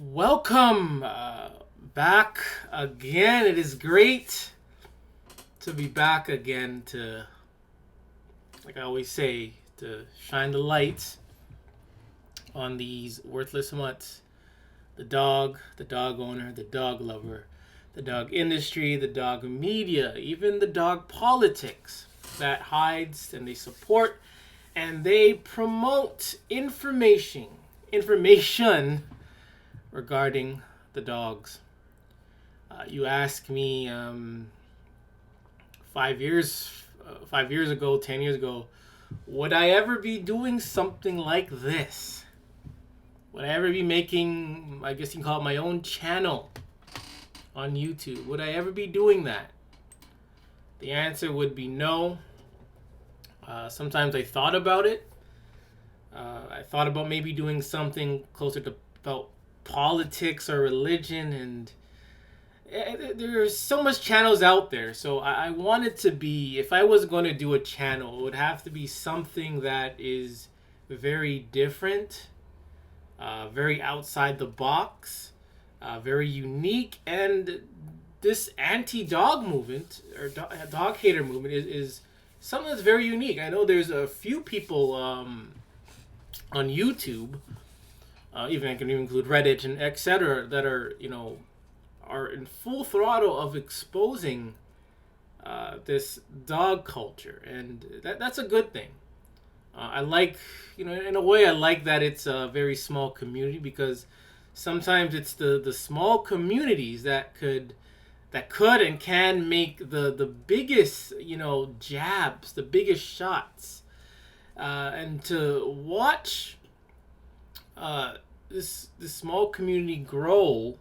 Welcome back again. It is great to be back again to, like I always say, to shine the light on these worthless mutts. The dog owner, the dog lover, the dog industry, the dog media, even the dog politics that hides and they support and they promote information regarding the dogs. You asked me 5 years ago, 10 years ago, would I ever be doing something like this? Would I ever be making, I guess you can call it my own channel on YouTube? Would I ever be doing that? The answer would be no. Sometimes I thought about it. I thought about maybe doing something closer to about politics or religion, and there's so much channels out there. So I wanted to be, if I was going to do a channel, it would have to be something that is very different, very outside the box, very unique. And this anti-dog movement or dog hater movement is something that's very unique. I know there's a few people on YouTube, even I can even include Reddit and etc., that are in full throttle of exposing this dog culture, and that's a good thing. I like, in a way, I like that it's a very small community, because sometimes it's the small communities that could and can make the biggest jabs, the biggest shots, and to watch this small community grow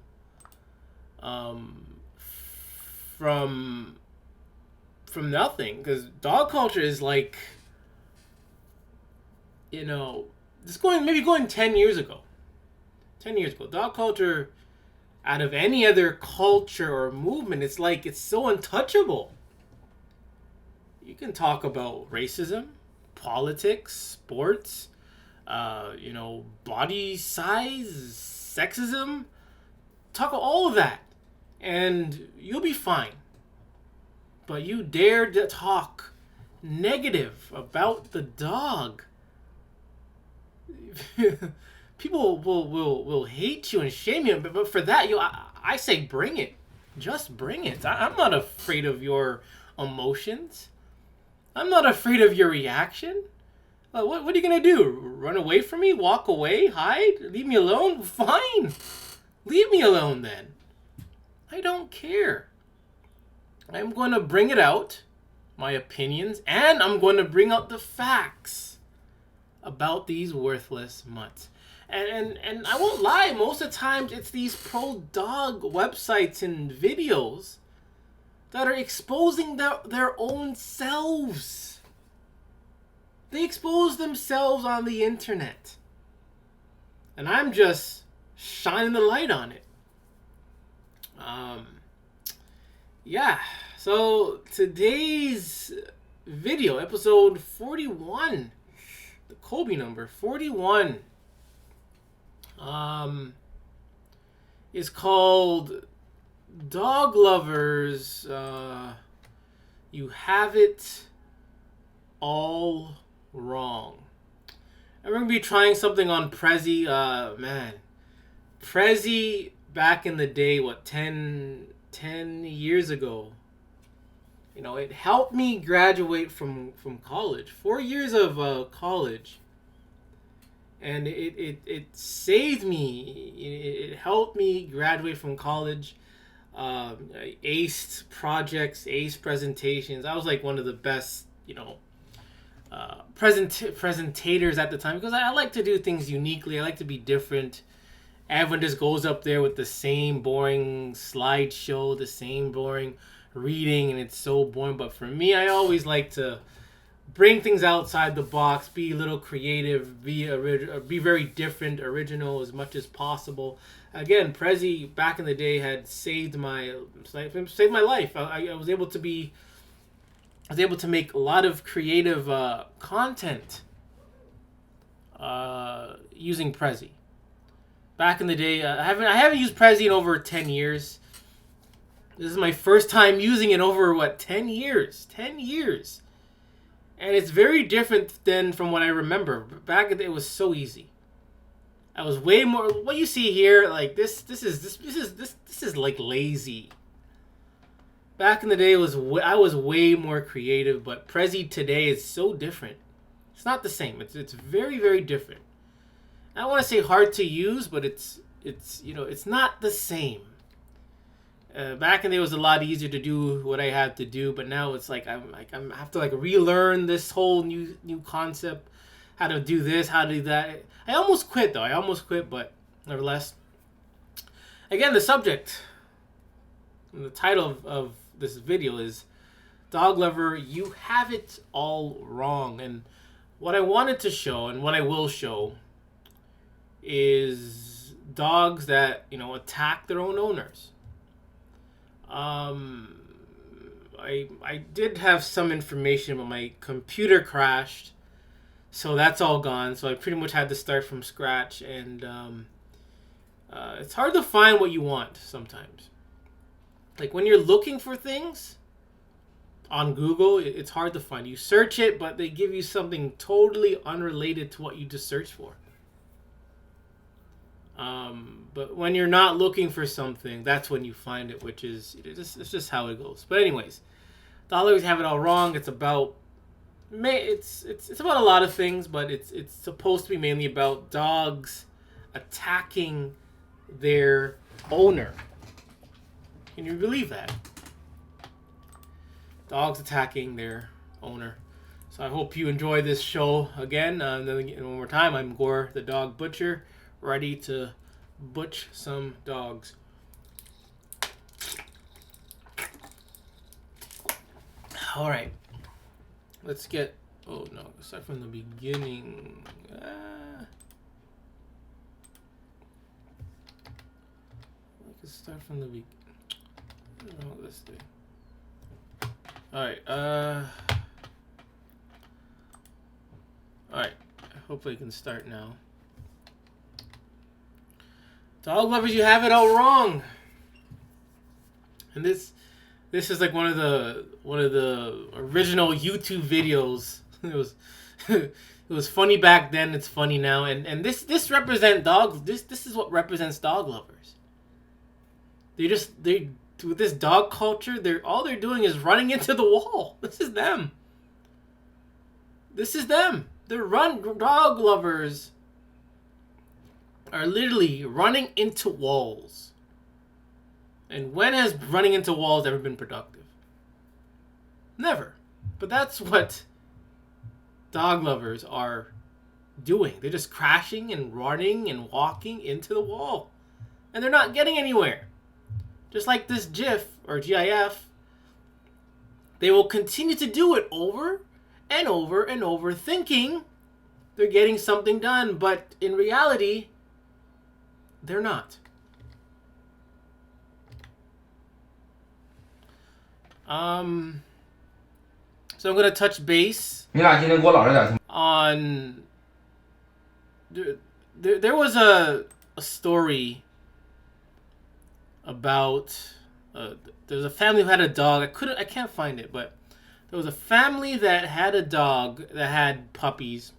from nothing, because dog culture is like, going 10 years ago. Dog culture, out of any other culture or movement, it's like it's so untouchable. You can talk about racism, politics, sports, body size, sexism, talk all of that, and you'll be fine. But you dare to talk negative about the dog, people will hate you and shame you. But for that, I say bring it. Just bring it. I'm not afraid of your emotions. I'm not afraid of your reaction. What are you going to do? Run away from me? Walk away? Hide? Leave me alone? Fine. Leave me alone then. I don't care. I'm going to bring it out, my opinions, and I'm going to bring out the facts about these worthless mutts. And I won't lie, most of the times it's these pro-dog websites and videos that are exposing their own selves. They expose themselves on the internet. And I'm just shining the light on it. So today's video, episode 41, the Kobe number 41, is called Dog Lovers, You Have It All Wrong. And we're going to be trying something on Prezi. Prezi back in the day, 10 years ago, it helped me graduate from college. 4 years of college. And it saved me. It helped me graduate from college. I aced projects, aced presentations. I was like one of the best, presentators at the time, because I like to do things uniquely. I like to be different. Everyone just goes up there with the same boring slideshow, the same boring reading, and it's so boring. But for me, I always like to bring things outside the box, be a little creative, be very different, original as much as possible. Again, Prezi back in the day had saved my life. I was able to make a lot of creative content using Prezi. Back in the day, I haven't used Prezi in over 10 years. This is my first time using it over 10 years. 10 years. And it's very different than from what I remember. Back in the day, it was so easy. I was way more. What you see here, like this is like lazy. Back in the day, I was way more creative, but Prezi today is so different. It's not the same. It's very, very different. I don't want to say hard to use, but it's not the same. Back in the day, it was a lot easier to do what I had to do, but now it's like I have to relearn this whole new concept, how to do this, how to do that. I almost quit though. But nevertheless, again, the subject, and the title of this video is Dog Lover, You Have It All Wrong. And what I wanted to show, and what I will show, is dogs that attack their own owners. I did have some information, but my computer crashed, so that's all gone. So I pretty much had to start from scratch, and it's hard to find what you want sometimes. Like when you're looking for things on Google, it's hard to find. You search it, but they give you something totally unrelated to what you just searched for. But when you're not looking for something, that's when you find it, which is it's just how it goes. But anyways, Dog Lovers Have It All Wrong. It's about it's about a lot of things, but it's supposed to be mainly about dogs attacking their owner. Can you believe that? Dogs attacking their owner. So I hope you enjoy this show again. One more time, I'm Gore, the dog butcher, ready to butch some dogs. All right, let's get. Oh no, let's start from the beginning. Let's start from the beginning. I don't know this thing. All right. All right. Hopefully, I can start now. Dog lovers, you have it all wrong. And this is like one of the original YouTube videos. It was funny back then. It's funny now. And this represent dogs. This is what represents dog lovers. They with this dog culture, all they're doing is running into the wall. This is them. Dog lovers are literally running into walls. And when has running into walls ever been productive? Never. But that's what dog lovers are doing. They're just crashing and running and walking into the wall. And they're not getting anywhere. Just like this GIF or GIF, they will continue to do it over and over and over, thinking they're getting something done, but in reality, they're not. So I'm gonna touch base on. There was a story about there was a family who had a dog. I can't find it, but there was a family that had a dog that had puppies,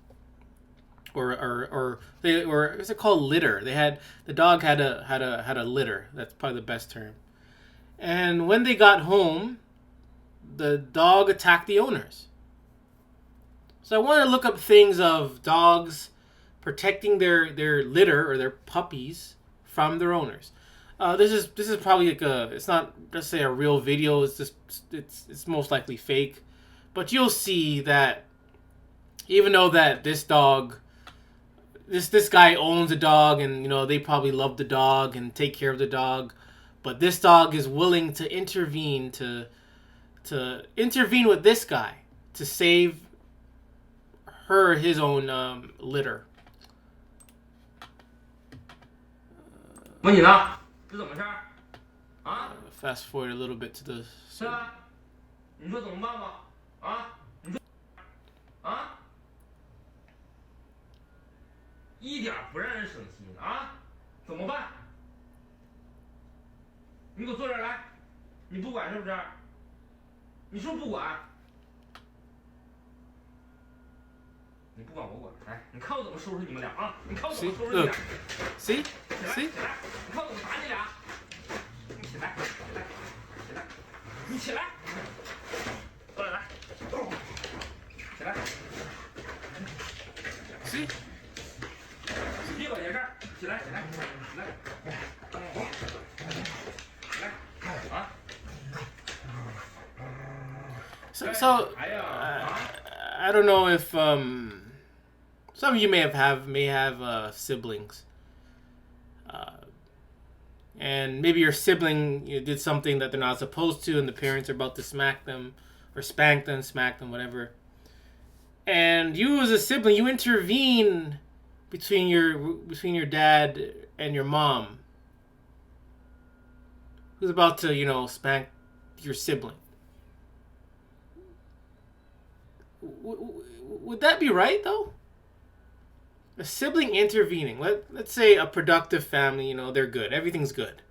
or what's it called, litter. The dog had a litter. That's probably the best term. And when they got home, the dog attacked the owners. So I wanted to look up things of dogs protecting their litter or their puppies from their owners. This is probably like it's not, let's say, a real video. It's most likely fake, but you'll see that even though that this guy owns a dog, and they probably love the dog and take care of the dog, but this dog is willing to intervene to intervene with this guy to save his own litter. 问你呢？这怎么事儿？啊？ Fast forward a little bit to the. 是啊，你说怎么办吧？啊？你说啊？一点不让人省心啊？怎么办？你给我坐这儿来，你不管是不是？你是不是不管？你不管我管，来，你看我怎么收拾你们俩啊！你看我怎么收拾你俩。See? 起来， See? 起来！你看我怎么打你俩！你起来，起来，起来！你起来！过来，来！起来！ See? 别管闲事儿，起来，起来，起来！起来！啊！ So I don't know if some of you may have siblings, and maybe your sibling did something that they're not supposed to, and the parents are about to smack them, or spank them, smack them, whatever. And you, as a sibling, you intervene between your dad and your mom, who's about to spank your sibling. Would that be right, though? A sibling intervening. Let's say a productive family, they're good. Everything's good.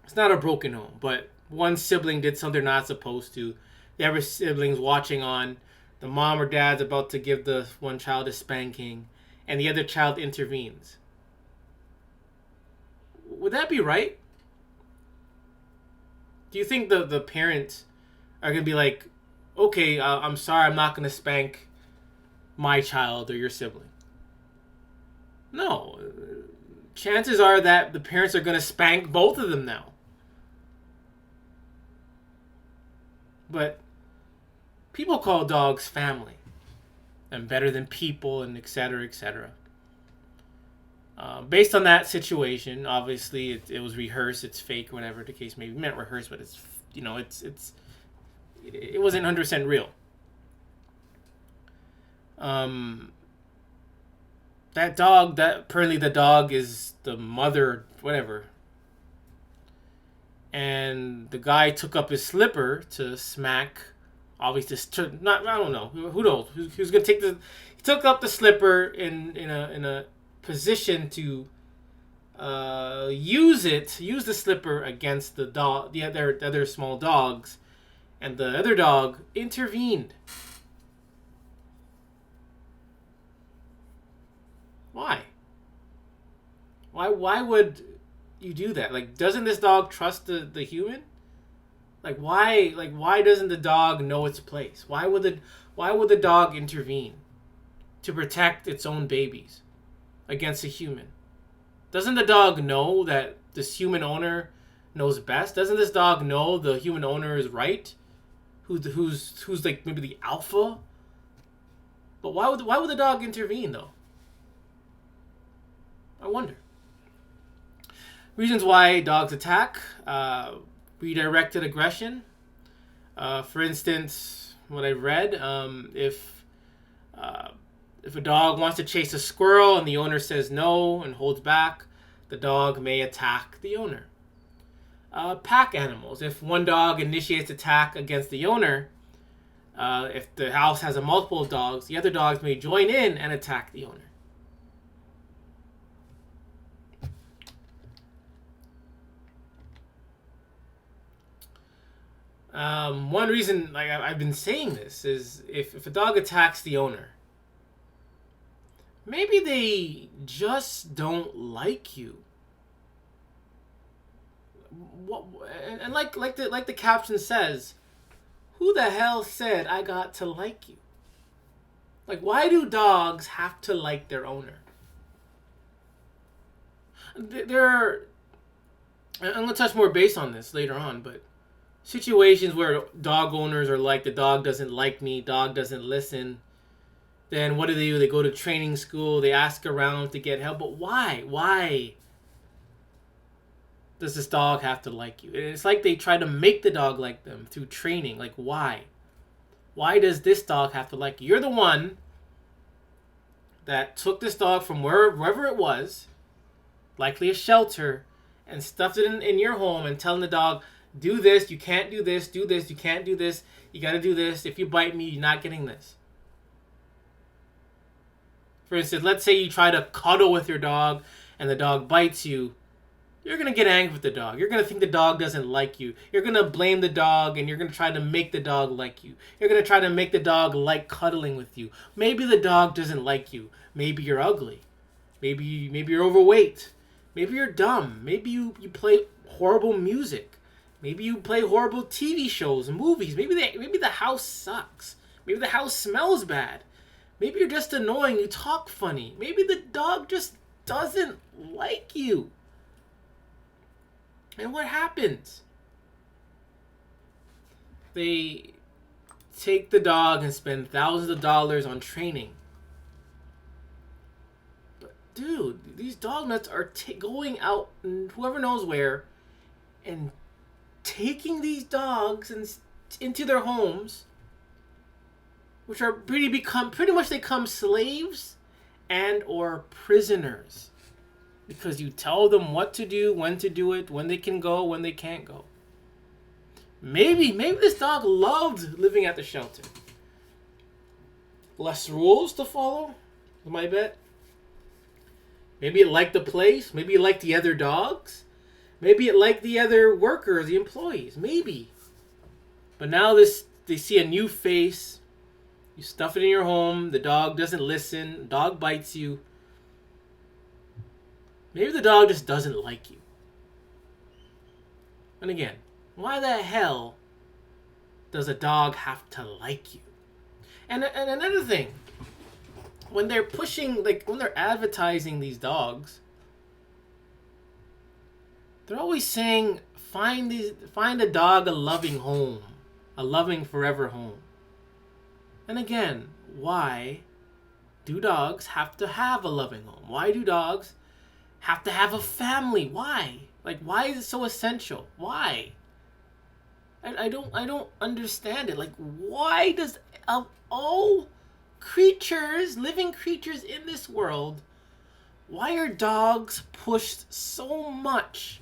It's not a broken home, but one sibling did something they're not supposed to. The other sibling's watching on. The mom or dad's about to give the one child a spanking, and the other child intervenes. Would that be right? Do you think the parents are going to be like, okay, I'm sorry, I'm not going to spank my child or your sibling? No. Chances are that the parents are going to spank both of them now. But people call dogs family and better than people and etc., etc. Based on that situation, obviously it was rehearsed, it's fake, whatever the case may be. Meant rehearsed, but it's it wasn't 100% real. That dog, apparently the dog is the mother, whatever. And the guy took up his slipper to smack, obviously, I don't know, who knows? Who's gonna take he took up the slipper in a position to use the slipper against the dog, the other small dogs. And the other dog intervened. Why? Why would you do that? Like, doesn't this dog trust the human? Why doesn't the dog know its place? Why would the dog intervene to protect its own babies against a human? Doesn't the dog know that this human owner knows best? Doesn't this dog know the human owner is right? Who's like maybe the alpha? But why would the dog intervene though? I wonder. Reasons why dogs attack: redirected aggression. For instance, what I've read, if a dog wants to chase a squirrel and the owner says no and holds back, the dog may attack the owner. Pack animals. If one dog initiates attack against the owner, if the house has a multiple of dogs, the other dogs may join in and attack the owner. One reason, like I've been saying this, is if a dog attacks the owner, maybe they just don't like you. And like the caption says, who the hell said I got to like you? Like, why do dogs have to like their owner? There are, I'm going to touch more base on this later on, but situations where dog owners are like, the dog doesn't like me, dog doesn't listen, then what do? They go to training school, they ask around to get help, but why? Why does this dog have to like you? It's like they try to make the dog like them through training. Like, why? Why does this dog have to like you? You're the one that took this dog from wherever it was, likely a shelter, and stuffed it in your home and telling the dog, do this, you can't do this, do this, you can't do this, you gotta do this, if you bite me, you're not getting this. For instance, let's say you try to cuddle with your dog and the dog bites you. You're going to get angry with the dog. You're going to think the dog doesn't like you. You're going to blame the dog and you're going to try to make the dog like you. You're going to try to make the dog like cuddling with you. Maybe the dog doesn't like you. Maybe you're ugly. Maybe you're overweight. Maybe you're dumb. Maybe you play horrible music. Maybe you play horrible TV shows and movies. Maybe the house sucks. Maybe the house smells bad. Maybe you're just annoying. You talk funny. Maybe the dog just doesn't like you. And what happens? They take the dog and spend thousands of dollars on training. But dude, these dog nuts are going out and whoever knows where and taking these dogs into their homes, which are pretty much they become slaves and or prisoners. Because you tell them what to do, when to do it, when they can go, when they can't go. Maybe this dog loved living at the shelter. Less rules to follow, is my bet. Maybe it liked the place. Maybe it liked the other dogs. Maybe it liked the other workers, the employees. Maybe. But now they see a new face. You stuff it in your home. The dog doesn't listen. The dog bites you. Maybe the dog just doesn't like you. And again, why the hell does a dog have to like you? And another thing, when they're when they're advertising these dogs, they're always saying, find a dog a loving home, a loving forever home. And again, why do dogs have to have a loving home? Why do dogs have to have a family? Why? Like, why is it so essential? Why? I don't understand it. Like, why does, of all creatures, living creatures in this world, why are dogs pushed so much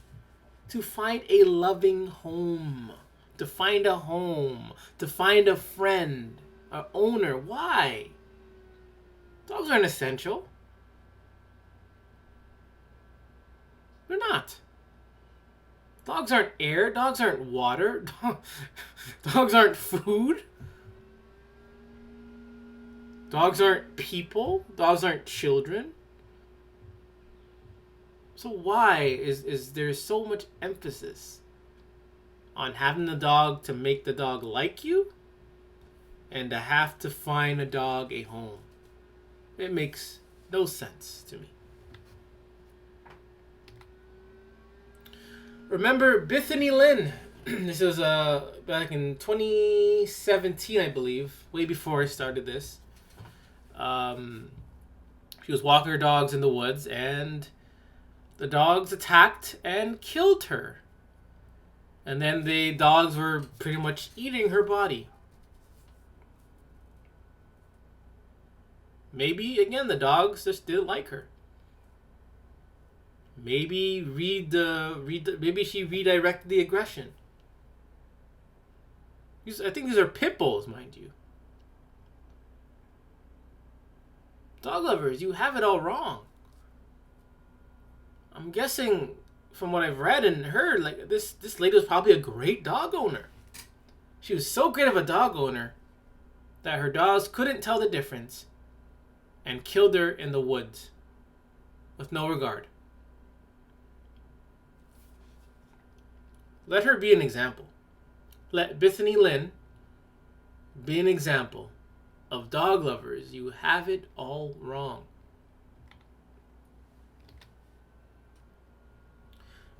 to find a loving home, to find a home, to find a friend, an owner? Why? Dogs aren't essential. They're not. Dogs aren't air. Dogs aren't water. Dogs aren't food. Dogs aren't people. Dogs aren't children. So why is there so much emphasis on having the dog to make the dog like you and to have to find a dog a home? It makes no sense to me. Remember Bethany Lynn? This was back in 2017, I believe, way before I started this. She was walking her dogs in the woods, and the dogs attacked and killed her. And then the dogs were pretty much eating her body. Maybe, again, the dogs just didn't like her. Maybe maybe she redirected the aggression. I think these are pit bulls, mind you. Dog lovers, you have it all wrong. I'm guessing from what I've read and heard, like this lady was probably a great dog owner. She was so great of a dog owner that her dogs couldn't tell the difference and killed her in the woods with no regard. Let her be an example. Let Bethany Lynn be an example of dog lovers. You have it all wrong.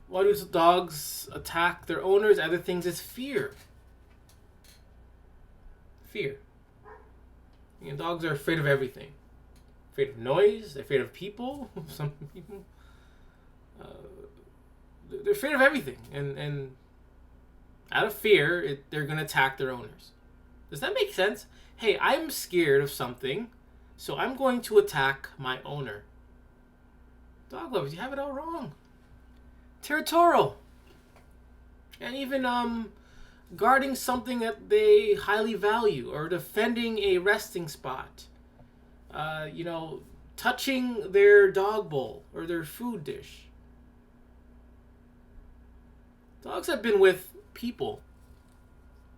Why do dogs attack their owners? Other things is fear. Fear. You know, dogs are afraid of everything. Afraid of noise. They're afraid of people. Some people. They're afraid of everything, and out of fear, they're going to attack their owners. Does that make sense? Hey, I'm scared of something, so I'm going to attack my owner. Dog lovers, you have it all wrong. Territorial. And even guarding something that they highly value, or defending a resting spot. touching their dog bowl or their food dish. Dogs have been with people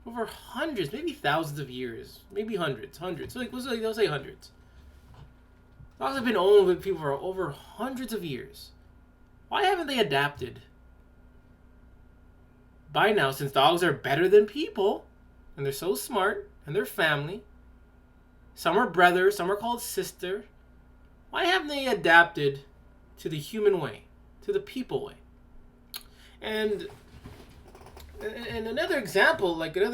over hundreds, maybe thousands of years, maybe hundreds. So they'll say hundreds. Dogs have been owned with people for over hundreds of years. Why haven't they adapted by now, since dogs are better than people and they're so smart and they're family? Some are brothers, some are called sister. Why haven't they adapted to the human way, to the people way? And another example, I don't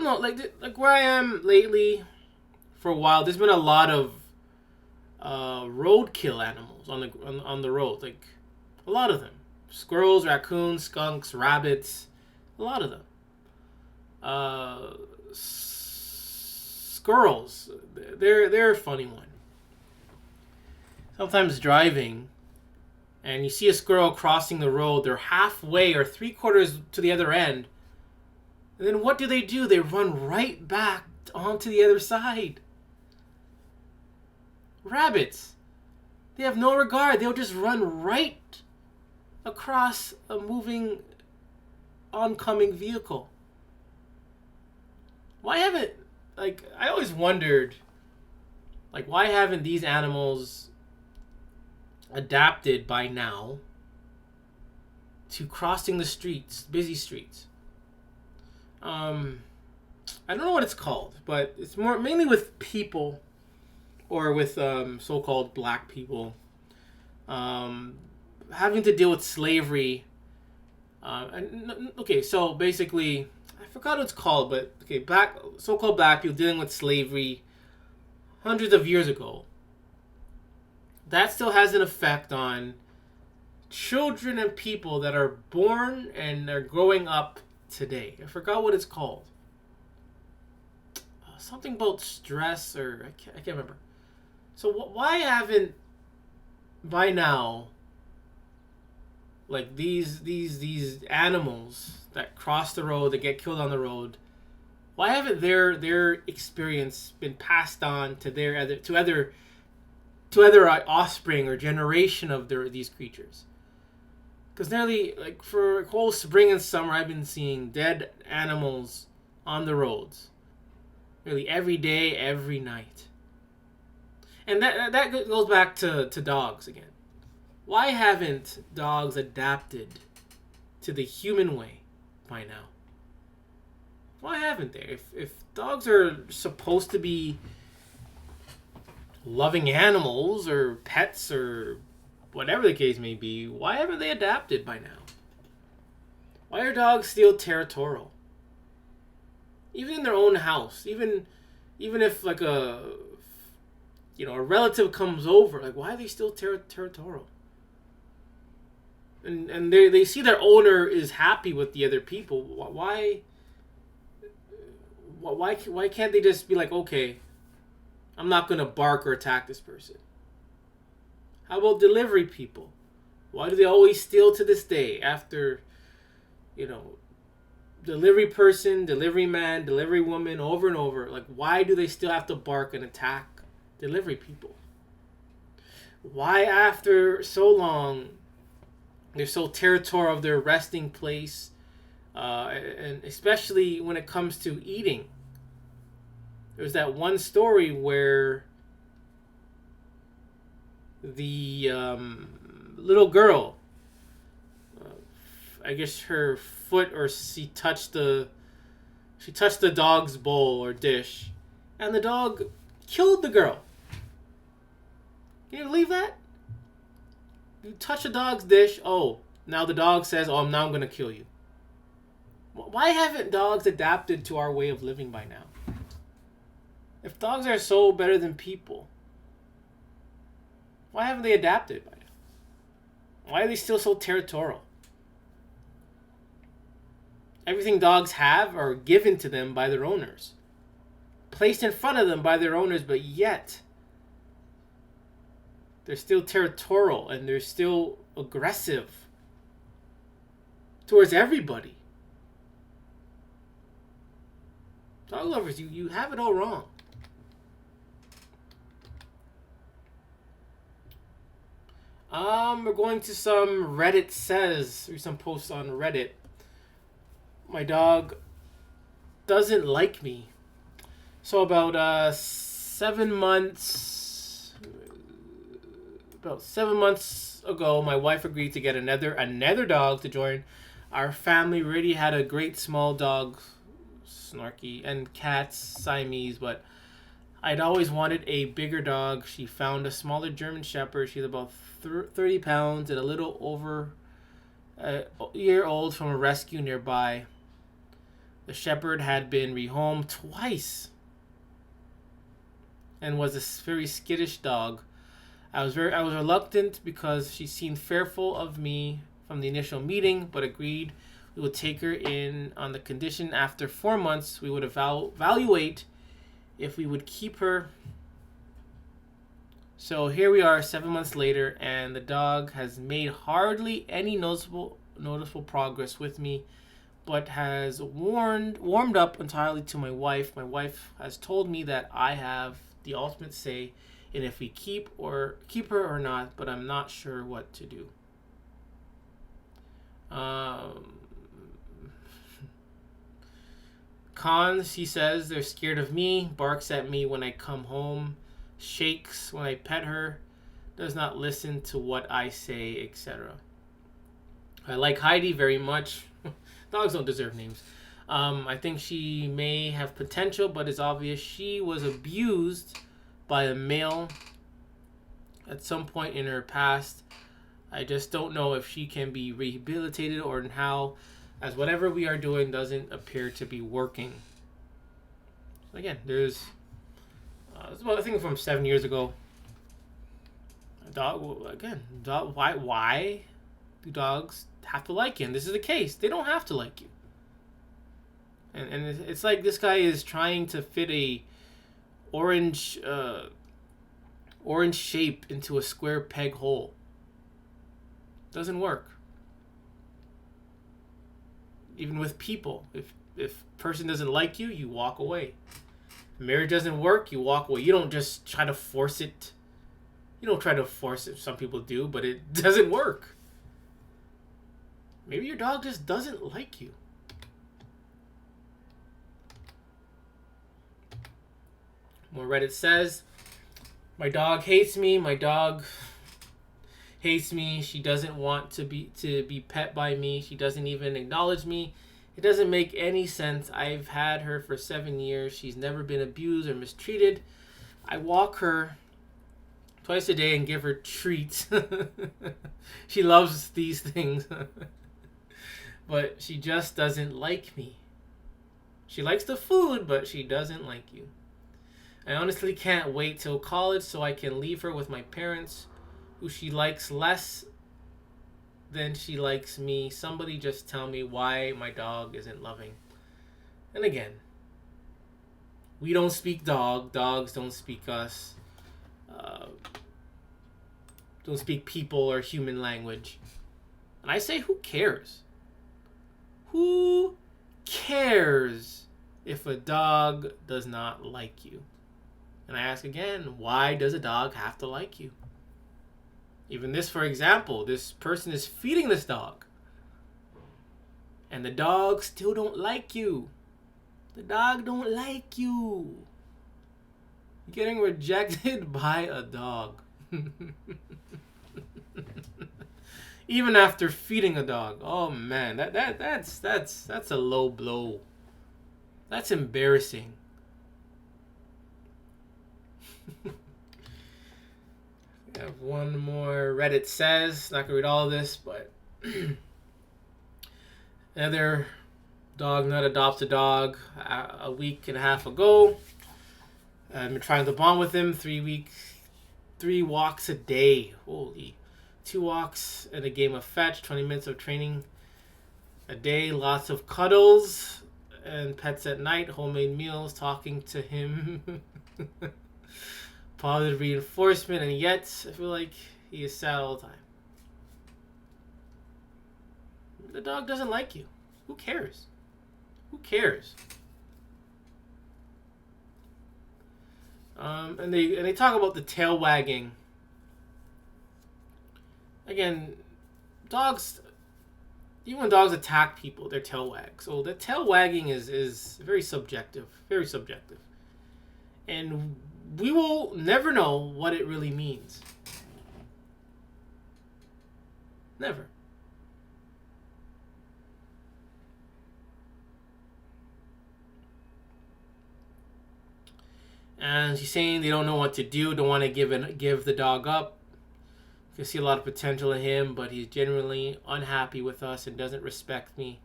know, like where I am lately, for a while, there's been a lot of roadkill animals on the road, like a lot of them. Squirrels, raccoons, skunks, rabbits, a lot of them. Squirrels, they're a funny one. Sometimes driving, and you see a squirrel crossing the road, they're halfway or 3/4 to the other end. And then what do? They run right back onto the other side. Rabbits, they have no regard. They'll just run right across a moving, oncoming vehicle. Why haven't, I always wondered, why haven't these animals adapted by now to crossing the streets, busy streets? I don't know what it's called, but it's mainly with people, or with so-called black people, having to deal with slavery. So basically, I forgot what it's called, but so-called black people dealing with slavery hundreds of years ago. That still has an effect on children and people that are born and are growing up today. I forgot what it's called. Something about stress, or I can't remember. So why haven't by now, these animals that cross the road, that get killed on the road, why haven't their experience been passed on to other offspring or generation of these creatures? Because nearly, for a whole spring and summer, I've been seeing dead animals on the roads, nearly every day, every night. And that goes back to dogs again. Why haven't dogs adapted to the human way by now? Why haven't they? If dogs are supposed to be loving animals or pets or whatever the case may be, why haven't they adapted by now? Why are dogs still territorial? Even in their own house, even if a relative comes over, why are they still territorial? And they see their owner is happy with the other people. Why can't they just be okay, I'm not gonna bark or attack this person? How about delivery people? Why do they always steal to this day after, delivery person, delivery man, delivery woman, over and over? Why do they still have to bark and attack delivery people? Why, after so long, they're so territorial of their resting place, and especially when it comes to eating? There's that one story where the little girl, I guess her foot, or she touched the dog's bowl or dish, and the dog killed the girl. Can you believe that? You touch a dog's dish, now the dog says, now I'm going to kill you. Why haven't dogs adapted to our way of living by now? If dogs are so better than people, why haven't they adapted by now? Why are they still so territorial? Everything dogs have are given to them by their owners, placed in front of them by their owners, but yet they're still territorial and they're still aggressive towards everybody. Dog lovers, you have it all wrong. We're going to some Reddit says, or some posts on Reddit. My dog doesn't like me. So about 7 months ago, my wife agreed to get another dog to join our family. We already had a great small dog, Snarky, and cats, Siamese, but I'd always wanted a bigger dog. She found a smaller German Shepherd. She's about 30 pounds and a little over a year old from a rescue nearby. The Shepherd had been rehomed twice and was a very skittish dog. I was reluctant because she seemed fearful of me from the initial meeting, but agreed we would take her in on the condition after 4 months we would evaluate if we would keep her. So here we are 7 months later, and the dog has made hardly any noticeable progress with me, but has warmed up entirely to my wife. My wife has told me that I have the ultimate say in if we keep her or not, but I'm not sure what to do. Cons, he says, they're scared of me, barks at me when I come home, shakes when I pet her, does not listen to what I say, etc. I like Heidi very much. Dogs don't deserve names. I think she may have potential, but it's obvious she was abused by a male at some point in her past. I just don't know if she can be rehabilitated or how, as whatever we are doing doesn't appear to be working. Again, there's about a thing from 7 years ago. Why do dogs have to like you? And this is the case. They don't have to like you. And it's like this guy is trying to fit a orange shape into a square peg hole. Doesn't work. Even with people, if a person doesn't like you, you walk away. If marriage doesn't work, you walk away. You don't just try to force it. You don't try to force it. Some people do, but it doesn't work. Maybe your dog just doesn't like you. More Reddit says, my dog hates me. My dog hates me. She doesn't want to be pet by me. She doesn't even acknowledge me. It doesn't make any sense. I've had her for 7 years. She's never been abused or mistreated. I walk her twice a day and give her treats. She loves these things. But she just doesn't like me. She likes the food, but she doesn't like you. I honestly can't wait till college so I can leave her with my parents, who she likes less than she likes me. Somebody just tell me why my dog isn't loving. And again, we don't speak dog. Dogs don't speak us. Don't speak people or human language. And I say, who cares? Who cares if a dog does not like you? And I ask again, why does a dog have to like you? Even this, for example, this person is feeding this dog. And the dog still don't like you. The dog don't like you. You're getting rejected by a dog. Even after feeding a dog. Oh man, that's a low blow. That's embarrassing. I have one more. Reddit says, not gonna read all of this, but another dog nut adopts a dog a week and a half ago. I've been trying to bond with him 3 walks a day. Holy. 2 walks and a game of fetch, 20 minutes of training a day, lots of cuddles and pets at night, homemade meals, talking to him. Positive reinforcement, and yet I feel like he is sad all the time. The dog doesn't like you. Who cares? Who cares? And they talk about the tail wagging. again, dogs, even when dogs attack people, their tail wag. So the tail wagging is very subjective, very subjective. And we will never know what it really means. Never. And she's saying they don't know what to do, don't want to give the dog up. You can see a lot of potential in him, but he's genuinely unhappy with us and doesn't respect me.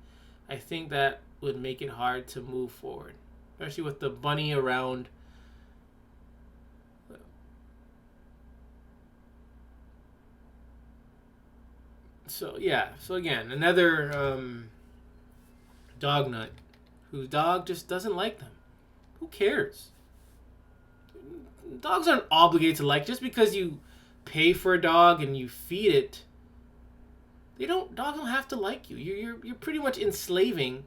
I think that would make it hard to move forward, especially with the bunny around. So yeah, so again, another dog nut whose dog just doesn't like them. Who cares? Dogs aren't obligated to like. Just because you pay for a dog and you feed it, dogs don't have to like you. You're pretty much enslaving,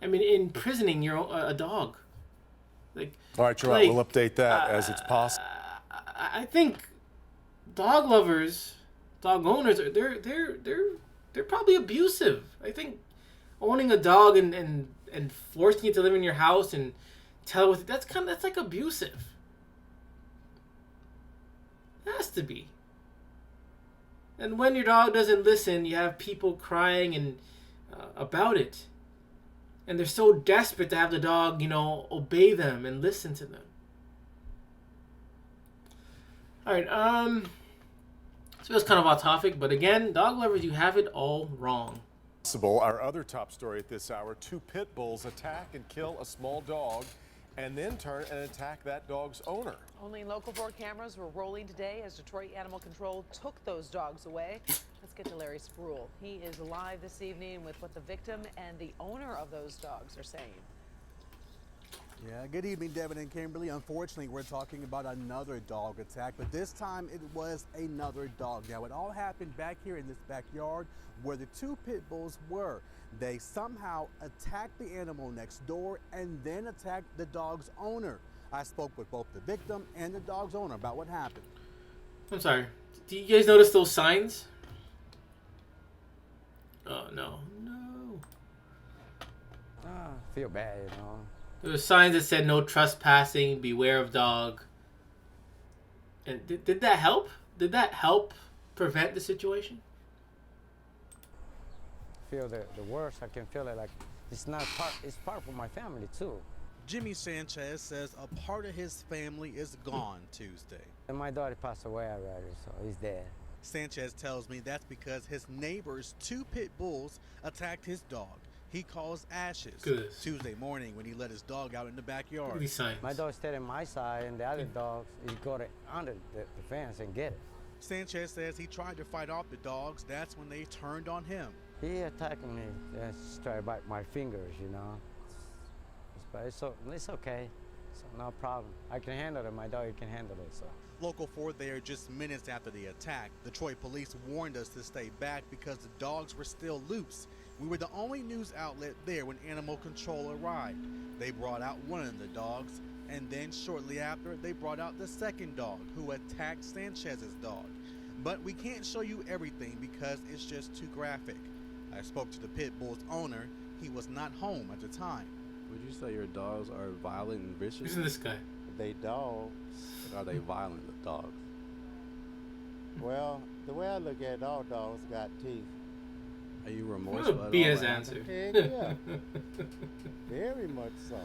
imprisoning a dog. Like, all right, Gerard, we'll update that as it's possible. I think dog lovers, dog owners, they're probably abusive. I think owning a dog and forcing it to live in your house and tell it that's like abusive. It has to be. And when your dog doesn't listen, you have people crying and about it, and they're so desperate to have the dog, obey them and listen to them. All right, so it was kind of off topic, but again, dog lovers, you have it all wrong. Our other top story at this hour: 2 pit bulls attack and kill a small dog, and then turn and attack that dog's owner. Only Local 4 cameras were rolling today as Detroit Animal Control took those dogs away. Let's get to Larry Spruill. He is live this evening with what the victim and the owner of those dogs are saying. Yeah, good evening, Devin and Kimberly. Unfortunately, we're talking about another dog attack, but this time it was another dog. Now, it all happened back here in this backyard where the 2 pit bulls were. They somehow attacked the animal next door and then attacked the dog's owner. I spoke with both the victim and the dog's owner about what happened. I'm sorry. Do you guys notice those signs? Oh, no. Feel bad, There were signs that said no trespassing, beware of dog. And did that help? Did that help prevent the situation? Feel the worst. I can feel it like it's part of my family too. Jimmy Sanchez says a part of his family is gone Tuesday. And my daughter passed away already, so he's dead. Sanchez tells me that's because his neighbor's 2 pit bulls attacked his dog. He calls Ashes Tuesday morning when he let his dog out in the backyard. My dog stayed on my side, and the other dogs, he got it under the fence and get it. Sanchez says he tried to fight off the dogs. That's when they turned on him. He attacked me, just tried to bite my fingers, But it's okay. So no problem. I can handle it. My dog can handle it. So. Local 4 there just minutes after the attack. Detroit police warned us to stay back because the dogs were still loose. We were the only news outlet there when Animal Control arrived. They brought out one of the dogs, and then shortly after, they brought out the second dog who attacked Sanchez's dog. But we can't show you everything because it's just too graphic. I spoke to the pit bull's owner. He was not home at the time. Would you say your dogs are violent and vicious? Isn't this guy? They dogs, but are they violent dogs? Well, the way I look at it, all dogs got teeth. Are you remorseful? What a BS answer. Heck yeah. Very much so.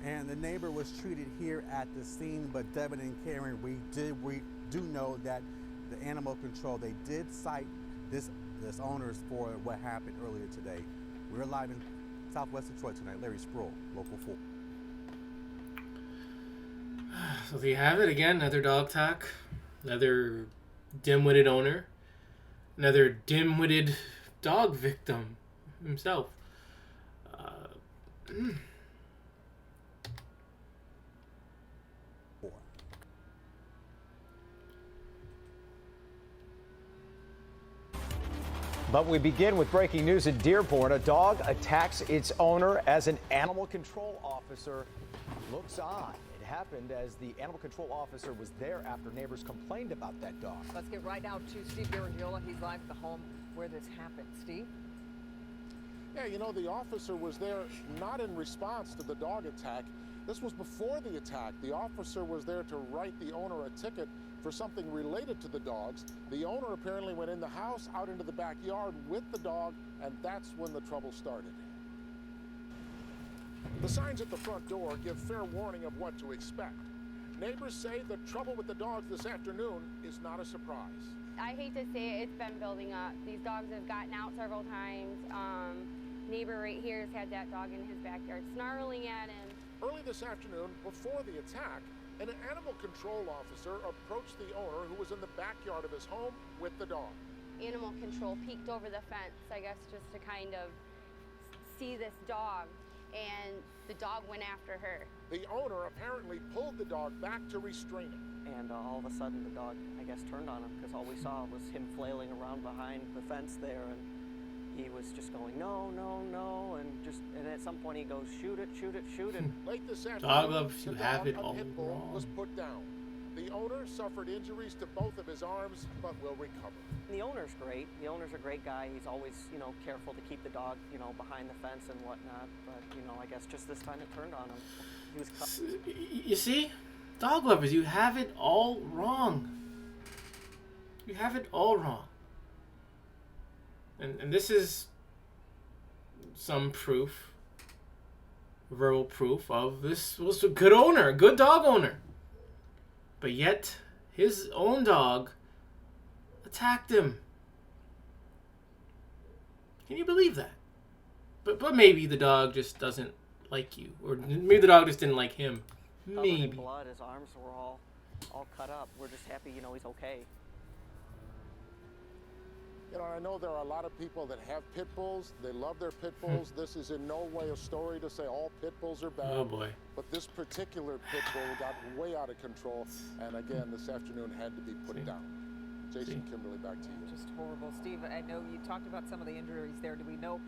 And the neighbor was treated here at the scene, but Devin and Karen, we do know that the Animal Control, they did cite this owners for what happened earlier today. We're live in Southwest Detroit tonight. Larry Spruill, Local 4. So there you have it again. Another dog attack. Another dim-witted owner. Another dim-witted dog victim himself. But we begin with breaking news in Dearborn. A dog attacks its owner as an animal control officer looks on. It happened as the animal control officer was there after neighbors complained about that dog. Let's get right now to Steve Garagiola. He's live at the home where this happened. Steve? Yeah, you know, the officer was there not in response to the dog attack. This was before the attack. The officer was there to write the owner a ticket for something related to the dogs. The owner apparently went in the house, out into the backyard with the dog, and that's when the trouble started. The signs at the front door give fair warning of what to expect. Neighbors say the trouble with the dogs this afternoon is not a surprise. I hate to say it, it's been building up. These dogs have gotten out several times. Neighbor right here has had that dog in his backyard snarling at him. Early this afternoon, before the attack, an animal control officer approached the owner who was in the backyard of his home with the dog. Animal control peeked over the fence, I guess, just to kind of see this dog, and the dog went after her. The owner apparently pulled the dog back to restrain him. And all of a sudden the dog, I guess, turned on him because all we saw was him flailing around behind the fence there, and he was just going, no, no, no, and at some point he goes, shoot it, shoot it, shoot it. Late this afternoon, Dog loves the to have dog, it a all pit bull, wrong. was put down. The owner suffered injuries to both of his arms, but will recover. The owner's great. The owner's a great guy. He's always, careful to keep the dog, behind the fence and whatnot. But, I guess just this time it turned on him. He was You see? Dog lovers, you have it all wrong. You have it all wrong. And this is some proof, verbal proof of this was a good owner, a good dog owner. But yet, his own dog attacked him. Can you believe that? But maybe the dog just doesn't like you. Or maybe the dog just didn't like him. covered in Maybe. blood. His arms were all cut up. We're just happy, he's okay. You know, I know there are a lot of people that have pit bulls. They love their pit bulls. This is in no way a story to say all pit bulls are bad. Oh boy. But this particular pit bull got way out of control, and again, this afternoon had to be put down. Jason, Kimberly, back to you. Just horrible. Steve, I know you talked about some of the injuries there. Do we know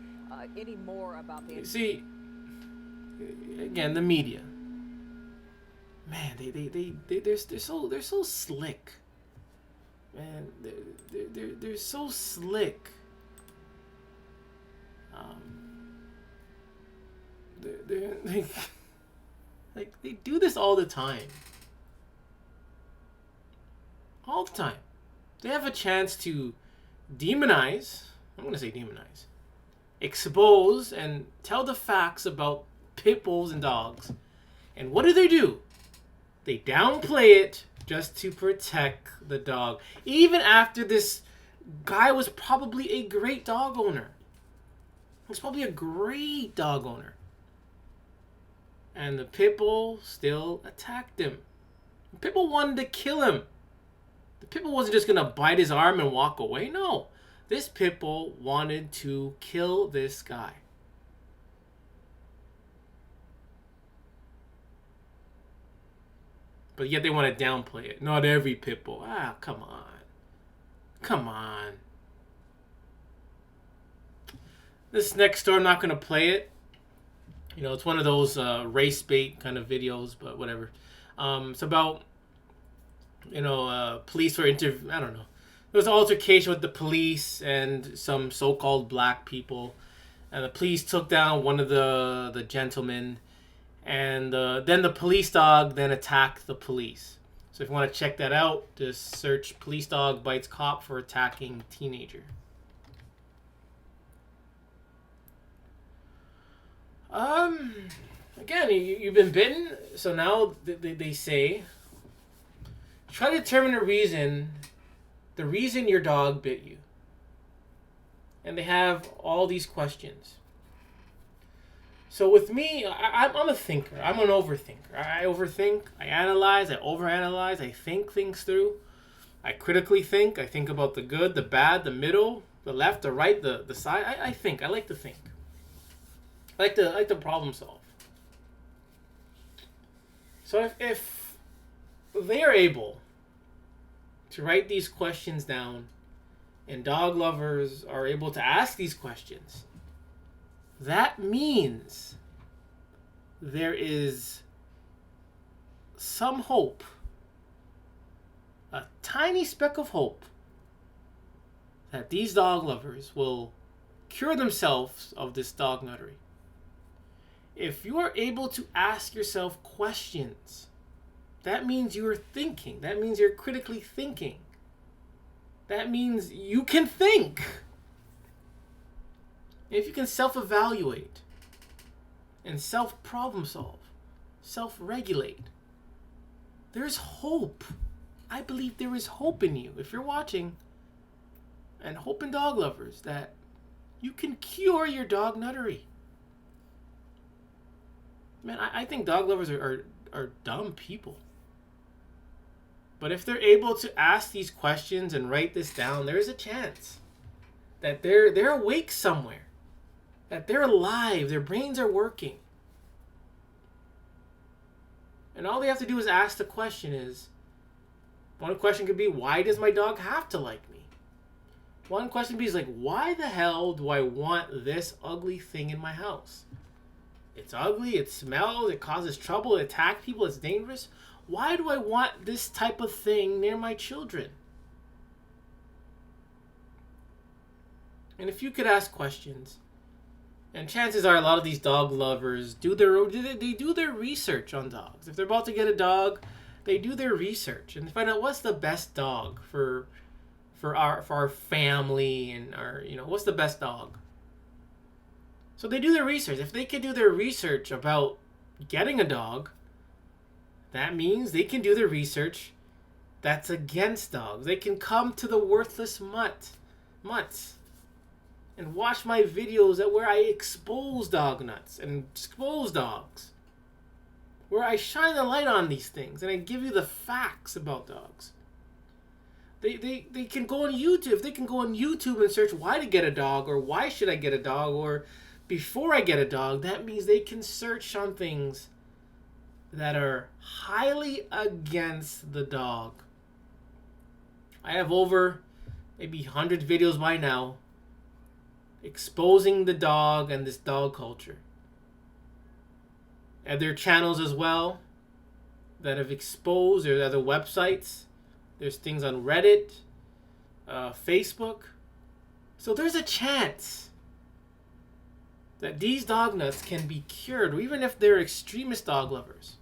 any more about the injuries? See, again, the media. Man, they're so slick. Man, they're so slick. They do this all the time. All the time. They have a chance to demonize. I'm gonna say demonize. Expose and tell the facts about pit bulls and dogs. And what do? They downplay it just to protect the dog. Even after this guy was probably a great dog owner. He was probably a great dog owner. And the pit bull still attacked him. The pit bull wanted to kill him. The pit bull wasn't just going to bite his arm and walk away. No. This pit bull wanted to kill this guy. But yet they want to downplay it. Not every pit bull. Ah, come on. Come on. This next story, I'm not going to play it. It's one of those race bait kind of videos, but whatever. It's about, police were I don't know. There was an altercation with the police and some so-called black people. And the police took down one of the gentlemen. And then the police dog then attacked the police. So if you want to check that out, just search police dog bites cop for attacking teenager. Again, you've been bitten. So now they say, try to determine the reason your dog bit you. And they have all these questions. So with me, I'm a thinker. I'm an overthinker. I overthink. I analyze. I overanalyze. I think things through. I critically think. I think about the good, the bad, the middle, the left, the right, the side. I think. I like to think. I like to problem solve. So if they are able to write these questions down, and dog lovers are able to ask these questions, that means there is some hope, a tiny speck of hope, that these dog lovers will cure themselves of this dog nuttery. If you are able to ask yourself questions, that means you are thinking. That means you're critically thinking. That means you can think. If you can self-evaluate and self-problem solve, self-regulate, there's hope. I believe there is hope in you. If you're watching, and hope in dog lovers, that you can cure your dog nuttery. Man, I think dog lovers are dumb people. But if they're able to ask these questions and write this down, there is a chance that they're awake somewhere, that they're alive, their brains are working. And all they have to do is ask the question is, one question could be, why does my dog have to like me? One question could be like, why the hell do I want this ugly thing in my house? It's ugly, it smells, it causes trouble, it attacks people, it's dangerous. Why do I want this type of thing near my children? And if you could ask questions, and chances are a lot of these dog lovers do their research on dogs. If they're about to get a dog, they do their research and find out what's the best dog for our family and our, what's the best dog. So they do their research. If they can do their research about getting a dog, that means they can do their research that's against dogs. They can come to the worthless mutts and watch my videos where I expose dog nuts and expose dogs, where I shine the light on these things and I give you the facts about dogs. They can go on YouTube. If they can go on YouTube and search why to get a dog, or why should I get a dog, or before I get a dog, that means they can search on things that are highly against the dog. I have over maybe 100 videos by now exposing the dog and this dog culture. Other channels as well that have exposed. There's other websites. There's things on Reddit, Facebook. So there's a chance that these dog nuts can be cured, or even if they're extremist dog lovers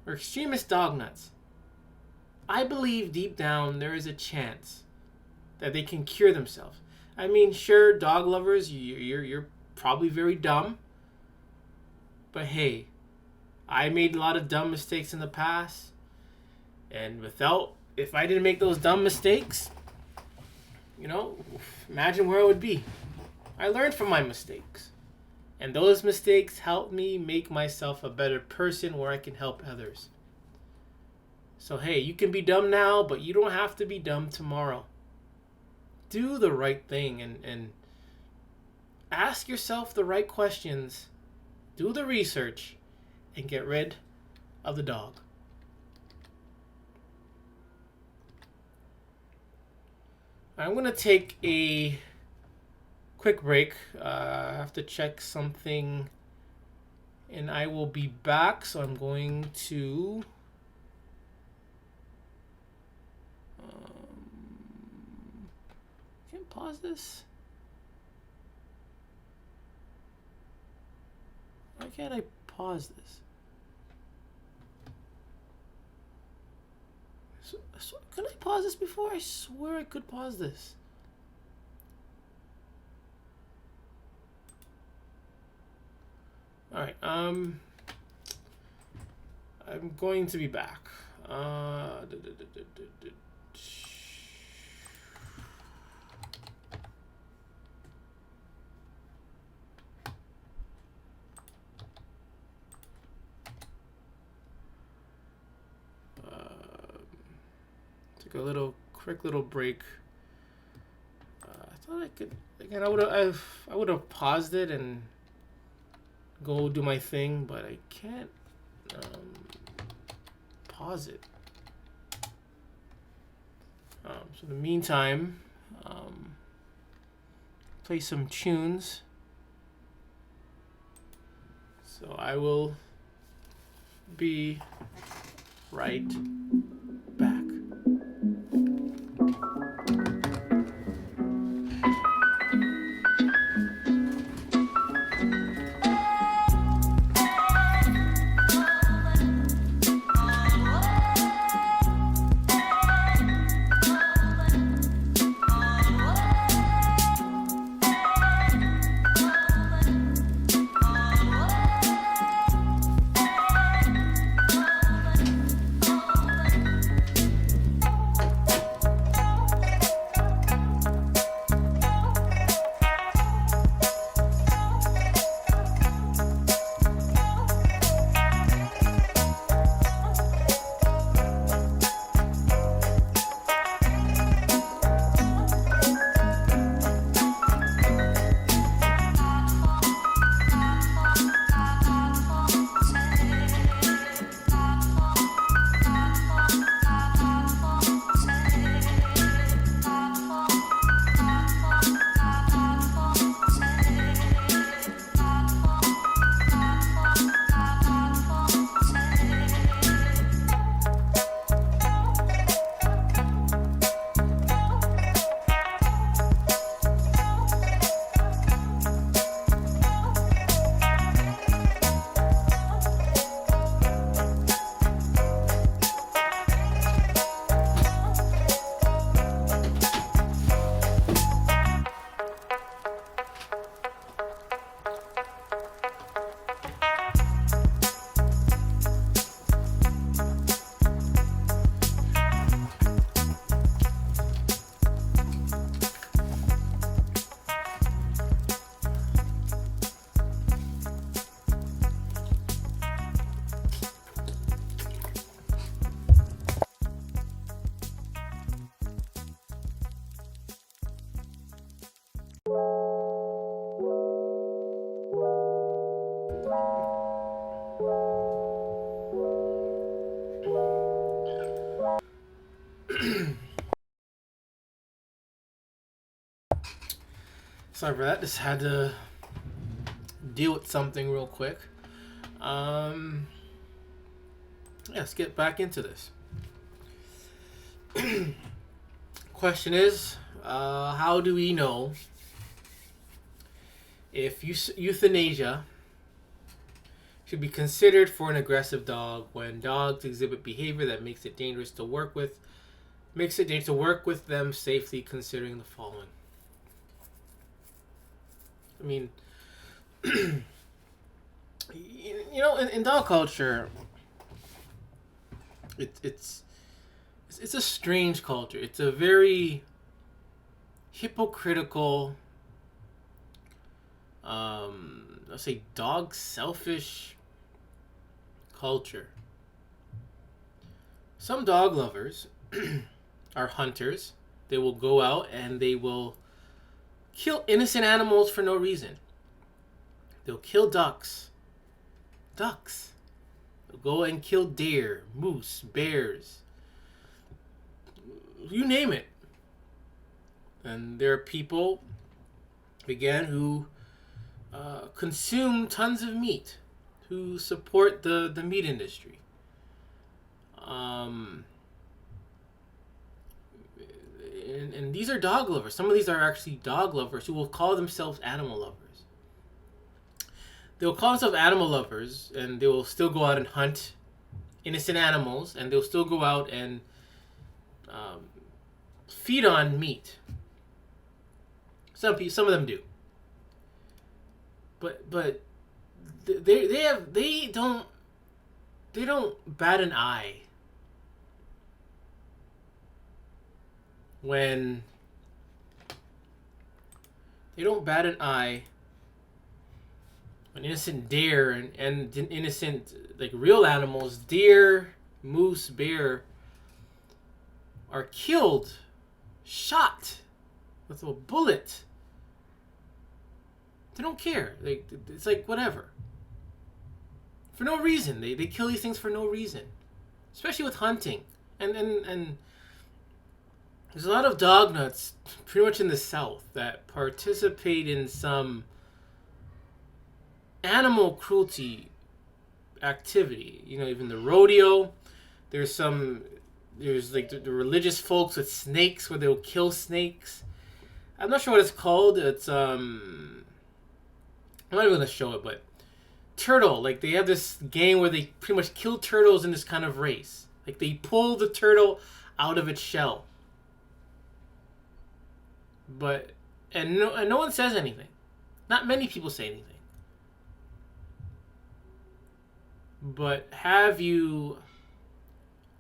or extremist dog nuts. I believe deep down there is a chance that they can cure themselves. I mean, sure, dog lovers, you're probably very dumb. But hey, I made a lot of dumb mistakes in the past. And if I didn't make those dumb mistakes, imagine where I would be. I learned from my mistakes. And those mistakes helped me make myself a better person where I can help others. So hey, you can be dumb now, but you don't have to be dumb tomorrow. Do the right thing and ask yourself the right questions. Do the research and get rid of the dog. I'm going to take a quick break. I have to check something and I will be back. So I'm going to can I pause this? Why can't I pause this? So, can I pause this before? I swear I could pause this. Alright, I'm going to be back. Took a quick little break. I thought I could. Again, I would have paused it and go do my thing, but I can't pause it. So in the meantime, play some tunes. So I will be right back. Sorry for that. Just had to deal with something real quick. Let's get back into this. Question is, how do we know if euthanasia should be considered for an aggressive dog when dogs exhibit behavior that makes it dangerous to work with them safely, considering the following? I mean, you know, in dog culture, it's a strange culture. It's a very hypocritical, let's say, dog selfish culture. Some dog lovers are hunters. They will go out and they will kill innocent animals for no reason. They'll kill ducks. They'll go and kill deer, moose, bears. You name it. And there are people, again, who consume tons of meat, who support the meat industry. And these are dog lovers. Some of these are actually dog lovers who will call themselves animal lovers. They'll call themselves animal lovers, and they will still go out and hunt innocent animals, and they'll still go out and feed on meat. Some of them do. But they don't bat an eye when innocent deer and innocent, like, real animals, deer, moose, bear, are killed, shot with a bullet. They don't care. It's like, whatever. For no reason. They kill these things for no reason. Especially with hunting. And there's a lot of dog nuts pretty much in the South that participate in some animal cruelty activity. You know, even the rodeo. There's like the religious folks with snakes where they'll kill snakes. I'm not sure what it's called. It's I'm not even gonna show it, but turtle. Like they have this game where they pretty much kill turtles in this kind of race. Like they pull the turtle out of its shell. But no one says anything. Not many people say anything. But have you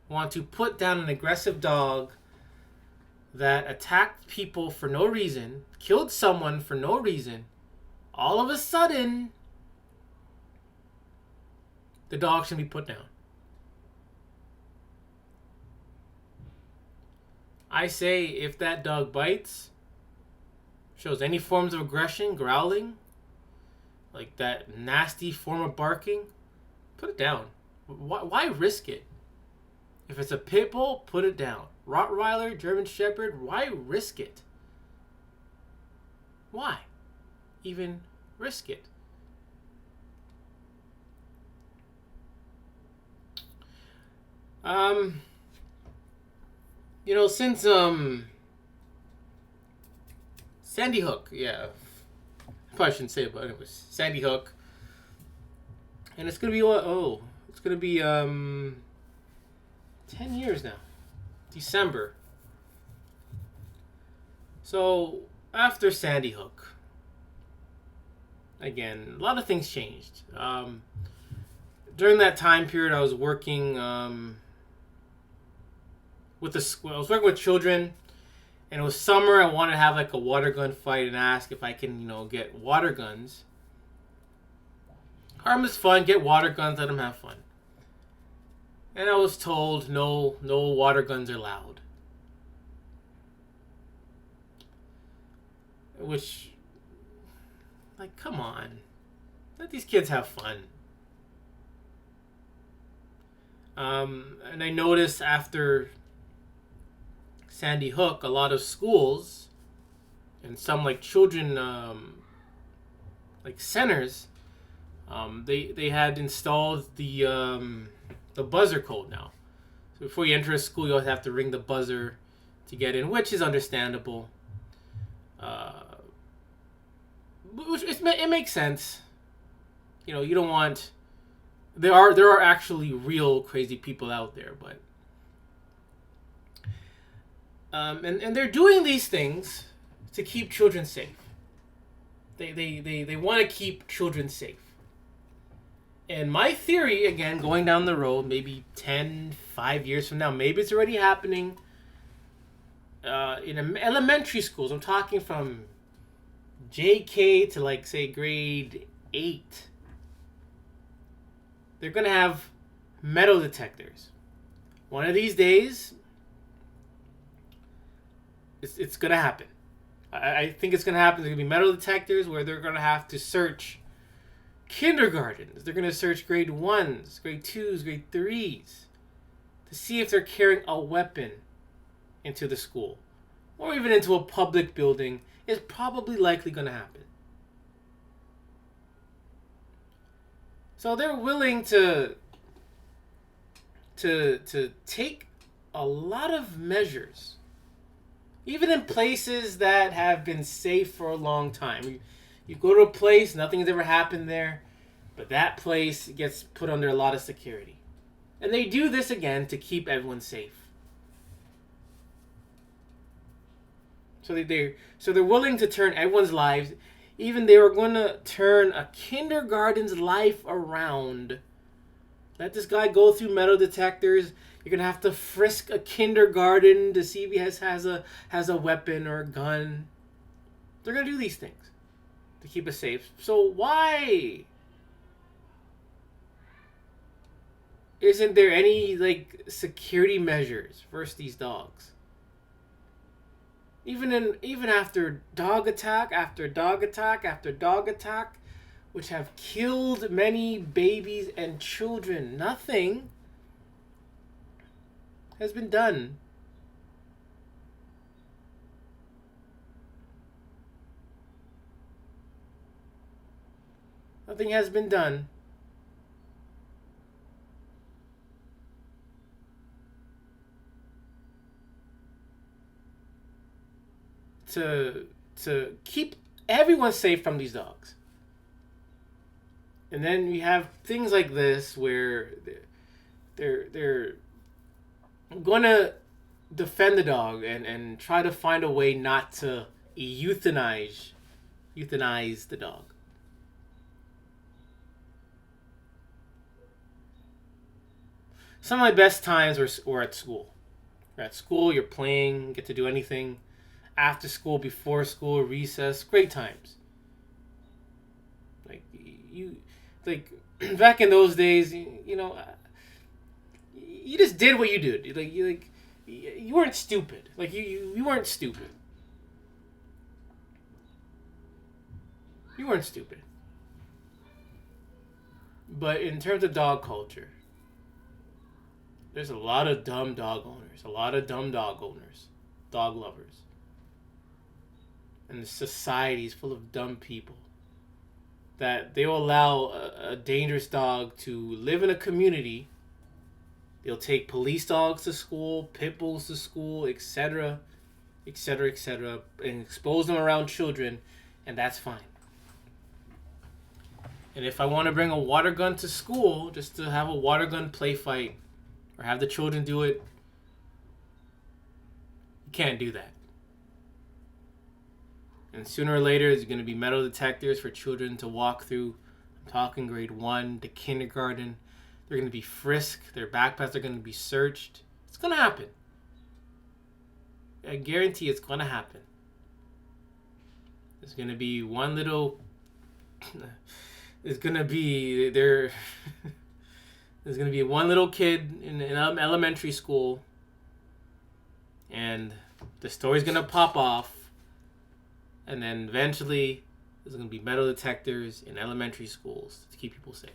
want to put down an aggressive dog that attacked people for no reason, killed someone for no reason, all of a sudden, the dog should be put down. I say if that dog bites, shows any forms of aggression, growling, like that nasty form of barking, put it down. Why risk it? If it's a pit bull, put it down. Rottweiler, German Shepherd, why risk it? Why even risk it? You know, since Sandy Hook, yeah, I probably shouldn't say it, but it was Sandy Hook, and it's gonna be it's gonna be 10 years now, December. So after Sandy Hook, again, a lot of things changed. During that time period, I was working I was working with children, and it was summer. I wanted to have like a water gun fight and ask if I can, you know, get water guns. Harmless fun, get water guns, let them have fun. And I was told no water guns are allowed. Which, like, come on. Let these kids have fun. And I noticed after Sandy Hook, a lot of schools and some like children like centers, they had installed the buzzer code now. So before you enter a school, you always have to ring the buzzer to get in, which is understandable. It makes sense. You know, you don't want. There are actually real crazy people out there, but and they're doing these things to keep children safe. They want to keep children safe. And my theory, again, going down the road, maybe 5 years from now, maybe it's already happening in elementary schools. I'm talking from JK to, like, say, grade 8. They're going to have metal detectors. One of these days, it's going to happen. I think it's going to happen. There's going to be metal detectors where they're going to have to search kindergartens. They're going to search grade 1s, grade 2s, grade 3s to see if they're carrying a weapon into the school or even into a public building. Is probably likely going to happen. So they're willing to take a lot of measures, even in places that have been safe for a long time. You go to a place, nothing has ever happened there, but that place gets put under a lot of security. And they do this again to keep everyone safe. So they're willing to turn everyone's lives, even they were going to turn a kindergarten's life around. Let this guy go through metal detectors. You're going to have to frisk a kindergarten to see if he has a weapon or a gun. They're going to do these things to keep us safe. So why isn't there any, like, security measures versus these dogs? Even after dog attack after dog attack after dog attack, which have killed many babies and children, nothing has been done. Nothing has been done. to keep everyone safe from these dogs. And then we have things like this where they're gonna defend the dog and try to find a way not to euthanize the dog. Some of my best times were at school. You're at school, you're playing, get to do anything. After school, before school, recess, great times. Back in those days, you know, you just did what you did. You weren't stupid. You weren't stupid. You weren't stupid. But in terms of dog culture, there's a lot of dumb dog owners, dog lovers. And the society is full of dumb people that they will allow a dangerous dog to live in a community. They'll take police dogs to school, pit bulls to school, etc., etc., etc., and expose them around children, and that's fine. And if I want to bring a water gun to school, just to have a water gun play fight, or have the children do it, you can't do that. And sooner or later, there's going to be metal detectors for children to walk through. I'm talking grade 1 to kindergarten. They're going to be frisked. Their backpacks are going to be searched. It's going to happen. I guarantee it's going to happen. There's going to be one little... There's going to be one little kid in elementary school, and the story's going to pop off, and then eventually there's going to be metal detectors in elementary schools to keep people safe.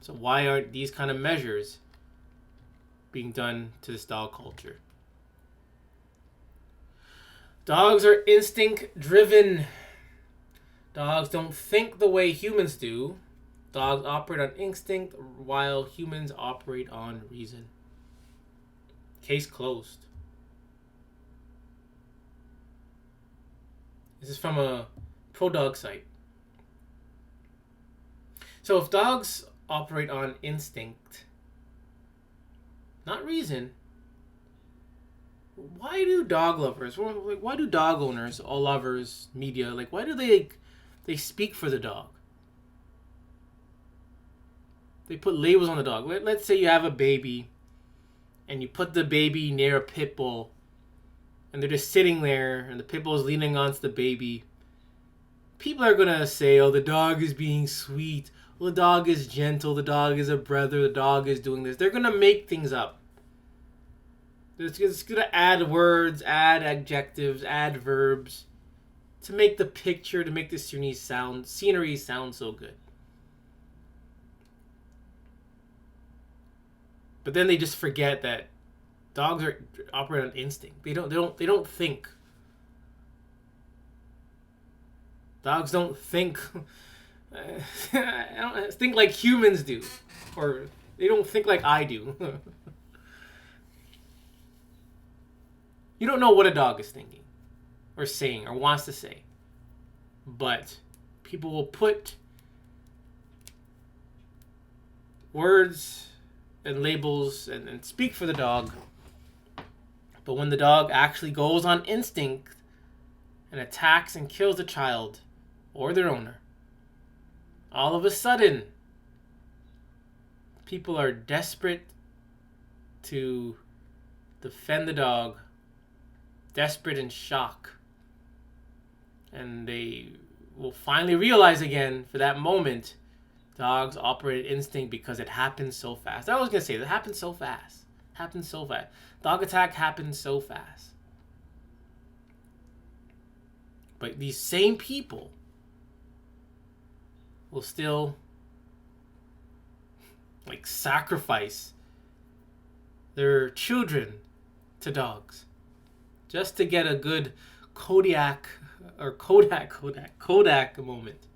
So why aren't these kind of measures being done to this dog culture? Dogs are instinct-driven. Dogs don't think the way humans do. Dogs operate on instinct while humans operate on reason. Case closed. This is from a pro-dog site. So if dogs operate on instinct, not reason, why do dog lovers, why do dog owners, all lovers, media, why do they speak for the dog? They put labels on the dog. Let's say you have a baby and you put the baby near a pit bull and they're just sitting there and the pit bull is leaning onto the baby. People are going to say, oh, the dog is being sweet. Well, the dog is gentle. The dog is a brother. The dog is doing this. They're going to make things up. It's going to add words, add adjectives, add verbs to make the picture, to make the scenery sound so good. But then they just forget that dogs operate on instinct. They don't think. Dogs don't think. Think like humans do, or they don't think like I do. You don't know what a dog is thinking, or saying, or wants to say, but people will put words and labels and speak for the dog. But when the dog actually goes on instinct and attacks and kills the child or their owner, all of a sudden, people are desperate to defend the dog, desperate in shock. And they will finally realize again, for that moment, dogs operate instinct because it happens so fast. I was going to say, it happens so fast. Dog attack happens so fast. But these same people will still sacrifice their children to dogs just to get a good Kodak moment.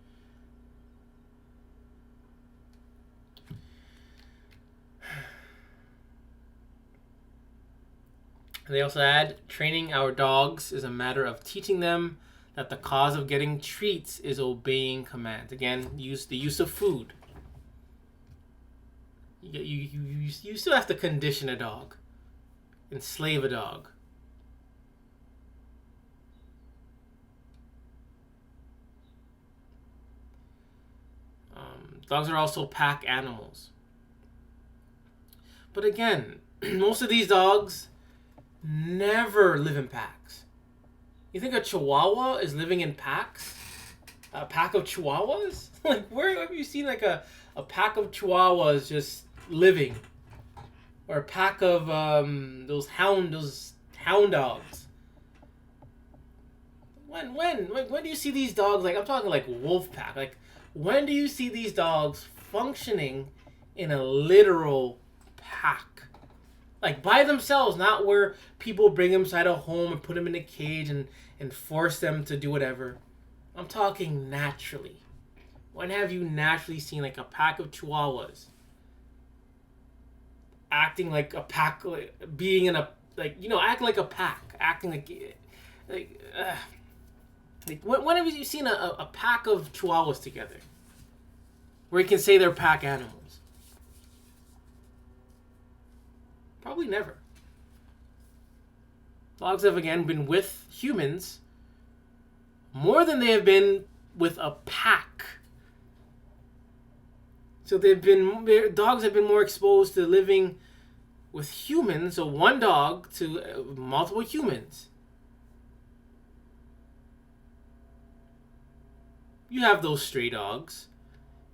They also add, training our dogs is a matter of teaching them that the cause of getting treats is obeying commands. Again, the use of food. You still have to condition a dog, enslave a dog. Dogs are also pack animals. But again, most of these dogs never live in packs. You think a Chihuahua is living in packs? A pack of Chihuahuas? Like, where have you seen like a pack of Chihuahuas just living? Or a pack of those hound dogs? When do you see these dogs, like, I'm talking like wolf pack, like, when do you see these dogs functioning in a literal pack? Like, by themselves, not where people bring them inside a home and put them in a cage and force them to do whatever. I'm talking naturally. When have you naturally seen like a pack of Chihuahuas acting like a pack, like, being in a, like, you know, acting like a pack, acting like when have you seen a pack of Chihuahuas together where you can say they're pack animals? Probably never. Dogs have, again, been with humans more than they have been with a pack. So dogs have been more exposed to living with humans, so one dog to multiple humans. You have those stray dogs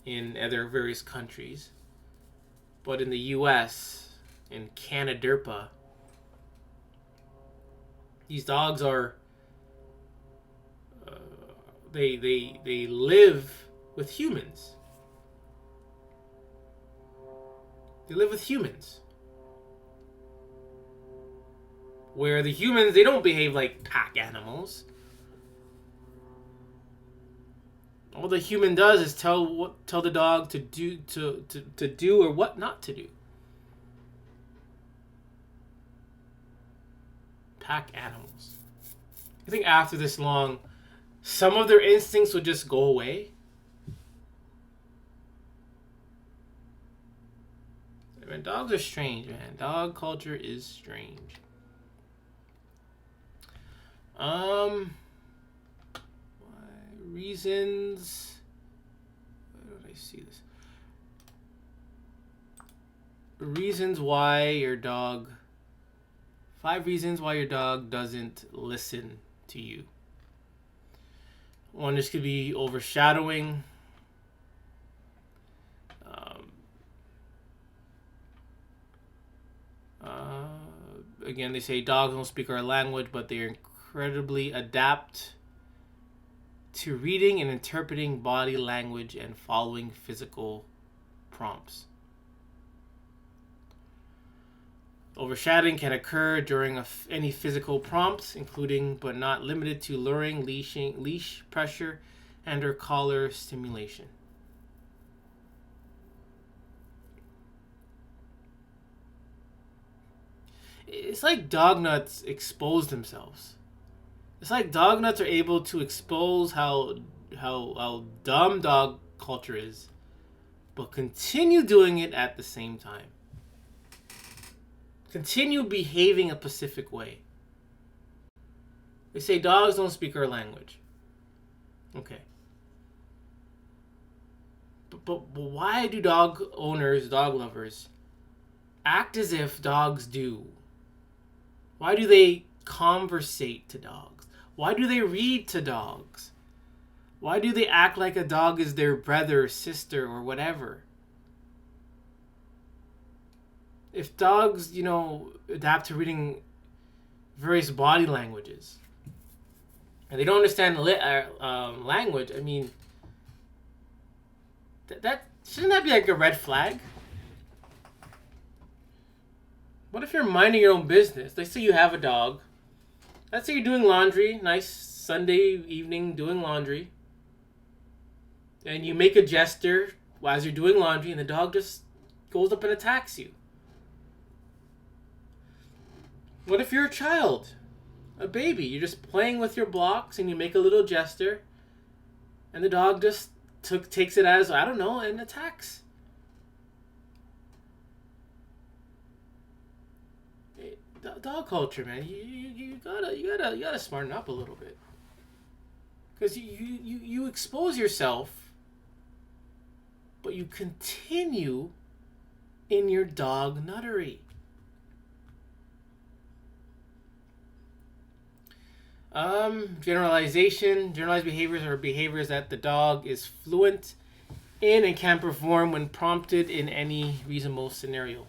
in other various countries, but in the U.S., in Canada, these dogs are they live with humans. They live with humans. Where the humans, they don't behave like pack animals. All the human does is tell the dog to do or what not to do. Pack animals. I think after this long, some of their instincts will just go away. Man, dogs are strange, man. Dog culture is strange. Reasons. Where did I see this? Reasons why your dog. 5 reasons why your dog doesn't listen to you. One, this could be overshadowing. Again, they say dogs don't speak our language, but they're incredibly adept to reading and interpreting body language and following physical prompts. Overshadowing can occur during any physical prompts, including but not limited to luring, leash pressure, and or collar stimulation. It's like dog nuts expose themselves. It's like dog nuts are able to expose how dumb dog culture is, but continue doing it at the same time. Continue behaving a specific way. They say dogs don't speak our language. Okay. But why do dog owners, dog lovers, act as if dogs do? Why do they conversate to dogs? Why do they read to dogs? Why do they act like a dog is their brother, sister, or whatever? If dogs, adapt to reading various body languages, and they don't understand language, I mean, that shouldn't that be like a red flag? What if you're minding your own business? Let's say you have a dog. Let's say you're doing laundry, nice Sunday evening doing laundry, and you make a gesture as you're doing laundry, and the dog just goes up and attacks you. What if you're a child? A baby. You're just playing with your blocks and you make a little gesture. And the dog just takes it as, I don't know, and attacks. Dog culture, man. You gotta smarten up a little bit. Because you expose yourself, but you continue in your dog nuttery. Generalization. Generalized behaviors are behaviors that the dog is fluent in and can perform when prompted in any reasonable scenario.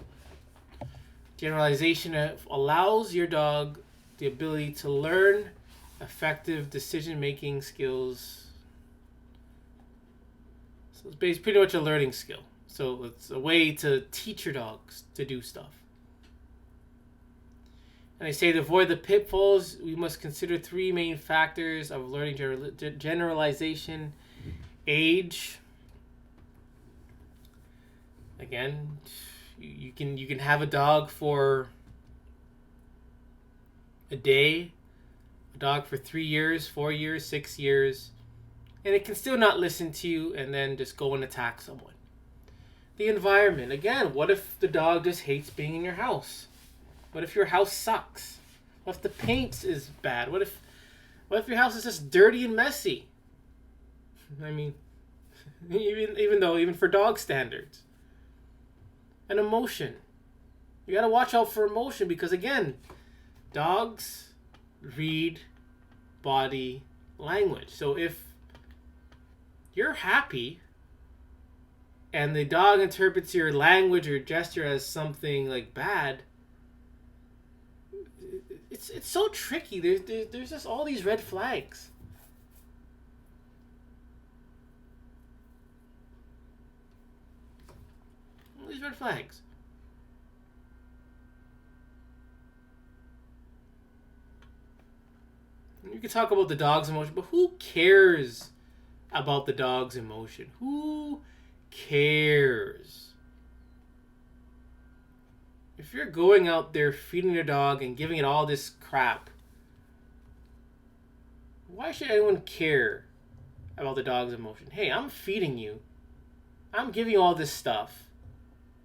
Generalization allows your dog the ability to learn effective decision-making skills. So it's pretty much a learning skill. So it's a way to teach your dogs to do stuff. And they say to avoid the pitfalls, we must consider three main factors of learning generalization. Age. Again, you can have a dog for a day, a dog for 3 years, 4 years, 6 years, and it can still not listen to you and then just go and attack someone. The environment. Again, what if the dog just hates being in your house? What if your house sucks? What if the paint is bad? What if your house is just dirty and messy? I mean, even for dog standards. An emotion. You gotta watch out for emotion because again, dogs read body language. So if you're happy and the dog interprets your language or gesture as something like bad, it's so tricky. There's just all these red flags. All these red flags. You can talk about the dog's emotion, but who cares about the dog's emotion? Who cares? If you're going out there feeding your dog and giving it all this crap, why should anyone care about the dog's emotion? Hey, I'm feeding you. I'm giving you all this stuff.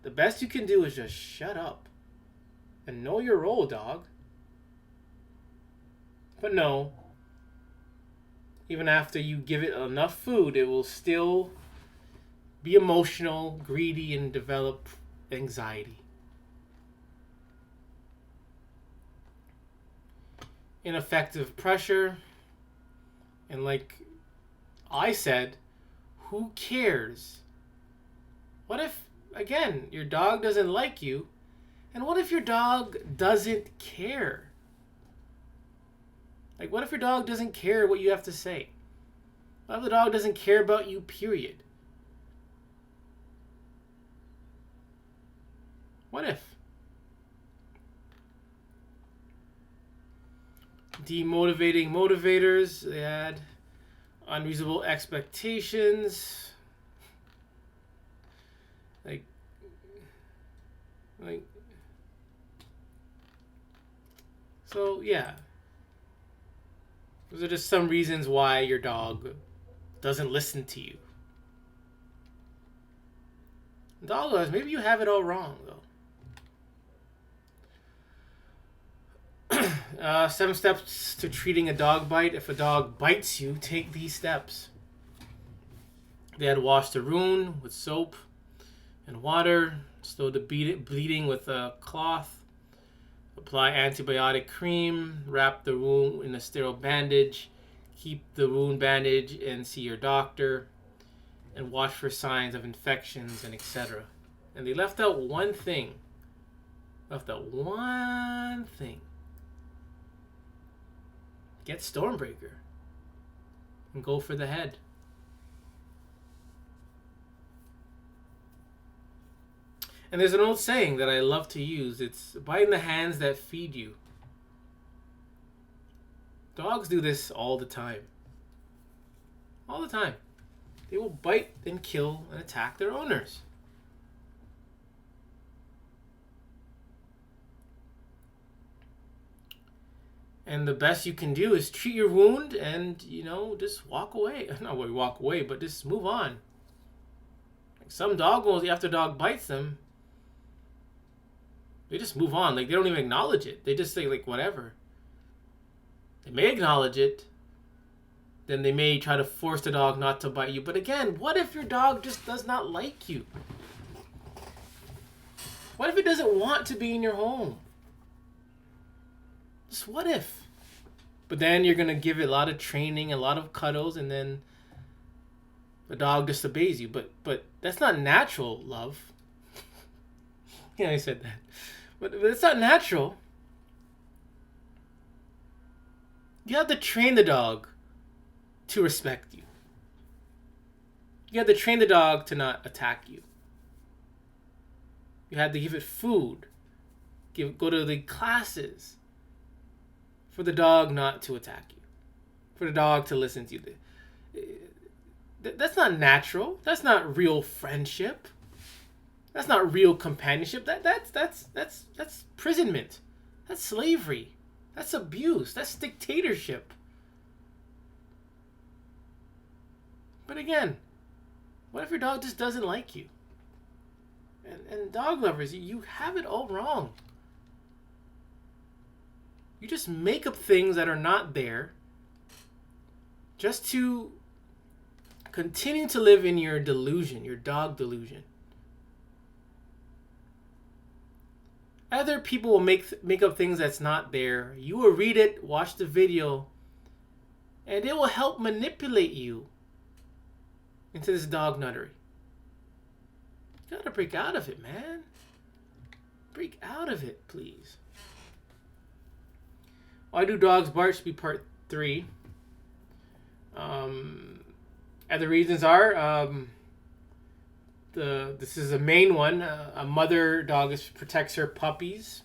The best you can do is just shut up and know your role, dog. But no, even after you give it enough food, it will still be emotional, greedy, and develop anxiety. Ineffective pressure. And like I said, who cares? What if, again, your dog doesn't like you? And what if your dog doesn't care? Like, what if your dog doesn't care what you have to say? What if the dog doesn't care about you, period? What if? Demotivating motivators. They had unreasonable expectations. Like, so yeah. Those are just some reasons why your dog doesn't listen to you. Dog lovers, maybe you have it all wrong, though. 7 steps to treating a dog bite. If a dog bites you, take these steps. They had washed the wound with soap and water. Slow the bleeding with a cloth. Apply antibiotic cream. Wrap the wound in a sterile bandage. Keep the wound bandage and see your doctor. And watch for signs of infections and etc. And they left out one thing. Get Stormbreaker. And go for the head. And there's an old saying that I love to use. It's biting the hands that feed you. Dogs do this all the time. All the time. They will bite and kill and attack their owners. And the best you can do is treat your wound and, you know, just walk away. Not really walk away, but just move on. Like some doggos, after a dog bites them, they just move on. Like, they don't even acknowledge it. They just say, like, whatever. They may acknowledge it. Then they may try to force the dog not to bite you. But again, what if your dog just does not like you? What if it doesn't want to be in your home? Just what if? But then you're going to give it a lot of training, a lot of cuddles, and then the dog just obeys you. But that's not natural, love. Yeah, I said that. But it's not natural. You have to train the dog to respect you. You have to train the dog to not attack you. You have to give it food. Go to the classes for the dog not to attack you. For the dog to listen to you. That's not natural. That's not real friendship. That's not real companionship. That's imprisonment. That's slavery. That's abuse. That's dictatorship. But again, what if your dog just doesn't like you? And dog lovers, you have it all wrong. You just make up things that are not there just to continue to live in your delusion, your dog delusion. Other people will make up things that's not there. You will read it, watch the video, and it will help manipulate you into this dog nuttery. You gotta break out of it, man. Break out of it, please. Why do dogs bark? Should be part 3. Other reasons are this is the main one. A mother dog protects her puppies.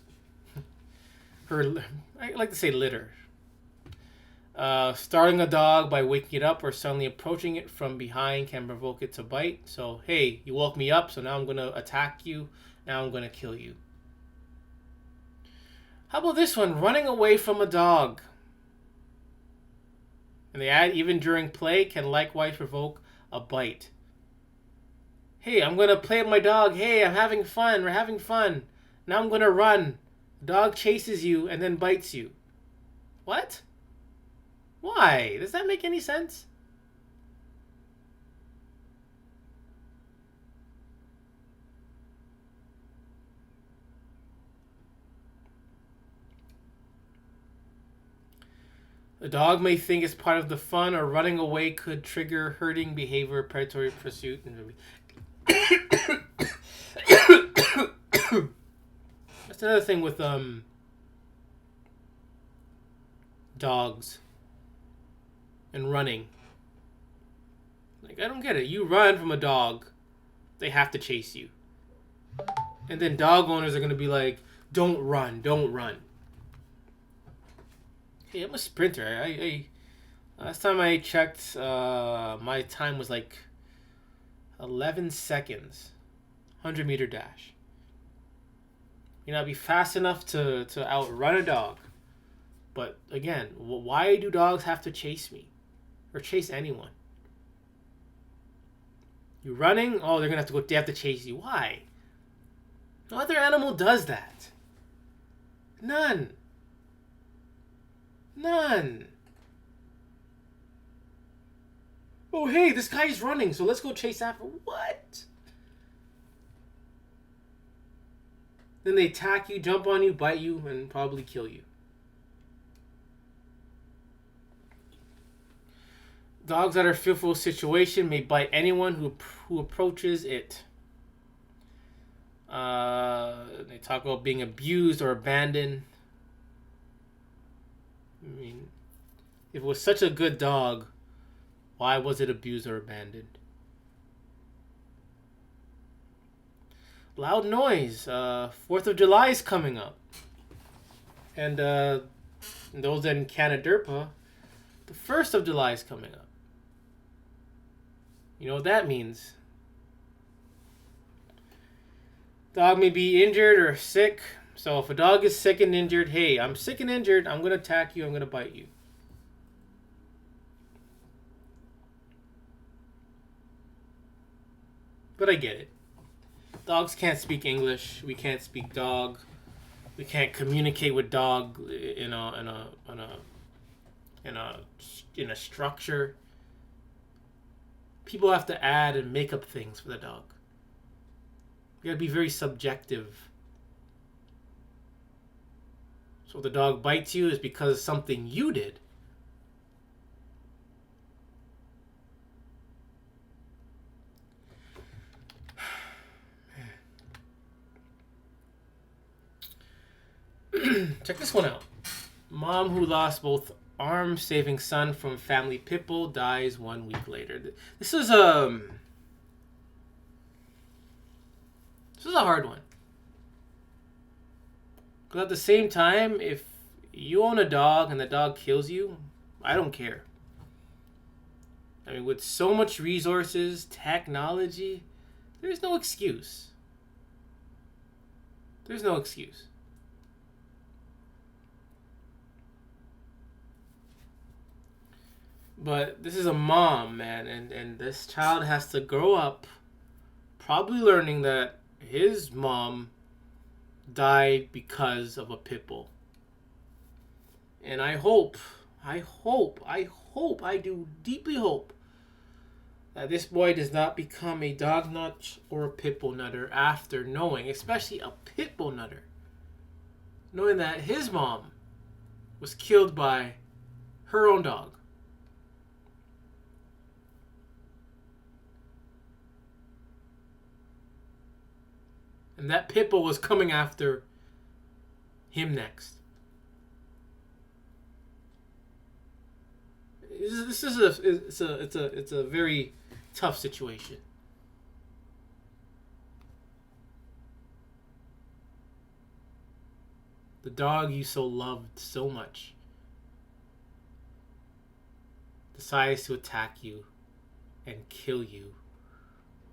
I like to say litter. Startling a dog by waking it up or suddenly approaching it from behind can provoke it to bite. So, hey, you woke me up, so now I'm going to attack you. Now I'm going to kill you. How about this one? Running away from a dog. And they add, even during play, can likewise provoke a bite. Hey, I'm going to play with my dog. Hey, I'm having fun. We're having fun. Now I'm going to run. The dog chases you and then bites you. What? Why? Does that make any sense? The dog may think it's part of the fun, or running away could trigger herding behavior, predatory pursuit, and that's another thing with dogs and running. Like, I don't get it. You run from a dog, they have to chase you. And then dog owners are going to be like, don't run, don't run. Hey, I'm a sprinter. I last time I checked, my time was like 11 seconds. 100-meter dash. You know, I'd be fast enough to outrun a dog. But again, why do dogs have to chase me? Or chase anyone? You're running? Oh, they're gonna have to go. They have to chase you. Why? No other animal does that. None. None. Oh, hey, this guy's running, so let's go chase after. What? Then they attack you, jump on you, bite you, and probably kill you. Dogs that are fearful of situation may bite anyone who approaches it. They talk about being abused or abandoned. I mean, if it was such a good dog, why was it abused or abandoned? Loud noise. 4th of July is coming up. And those in Canada, the 1st of July is coming up. You know what that means? Dog may be injured or sick. So if a dog is sick and injured, hey, I'm sick and injured, I'm going to attack you, I'm going to bite you. But I get it. Dogs can't speak English. We can't speak dog. We can't communicate with dog in a structure. People have to add and make up things for the dog. You gotta be very subjective. So if the dog bites you, it's because of something you did. Check this one out. Mom who lost both arms saving son from family pit bull dies 1 week later. This is a hard one. Because at the same time, if you own a dog and the dog kills you, I don't care. I mean, with so much resources, technology, there's no excuse. There's no excuse. But this is a mom, man, and this child has to grow up probably learning that his mom died because of a pit bull. And I do deeply hope that this boy does not become a dog nut or a pit bull nutter after knowing, especially a pit bull nutter, knowing that his mom was killed by her own dog. And that pit bull was coming after him next. This is a very tough situation. The dog you so loved so much decides to attack you and kill you,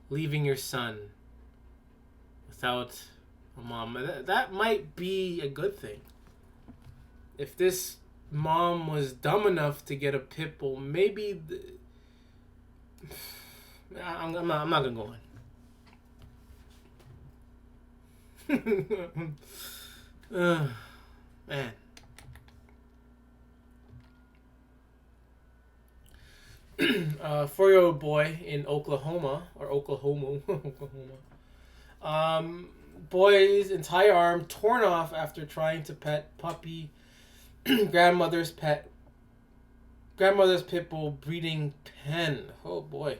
leaving your son without a mom. That might be a good thing. If this mom was dumb enough to get a pit bull, maybe I'm not gonna go on. Man. A 4-year-old boy in Oklahoma. Boy's entire arm torn off after trying to pet puppy grandmother's pit bull breeding pen. Oh boy.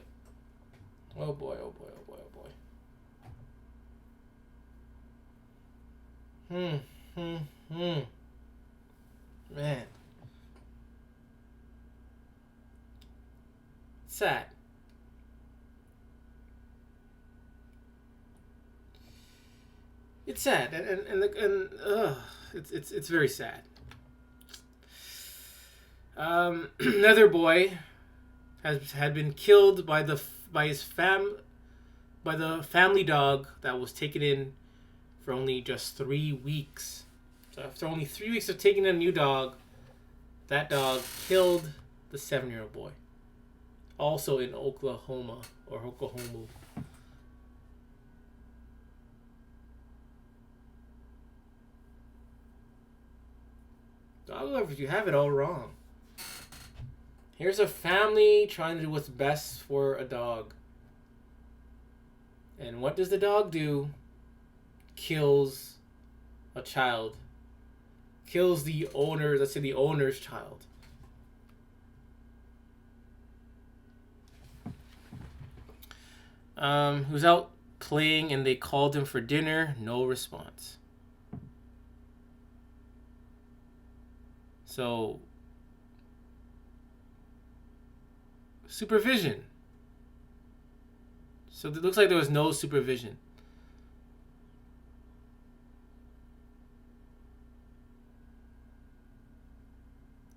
Man. Sad. It's sad, it's very sad. Another boy had been killed by the family dog that was taken in for only just 3 weeks. So after only 3 weeks of taking in a new dog, that dog killed the 7-year-old boy. Also in Oklahoma. Dog lovers, you have it all wrong. Here's a family trying to do what's best for a dog. And what does the dog do? Kills a child. Kills the owner, let's say the owner's child. Who's out playing and they called him for dinner. No response. So, supervision. So it looks like there was no supervision.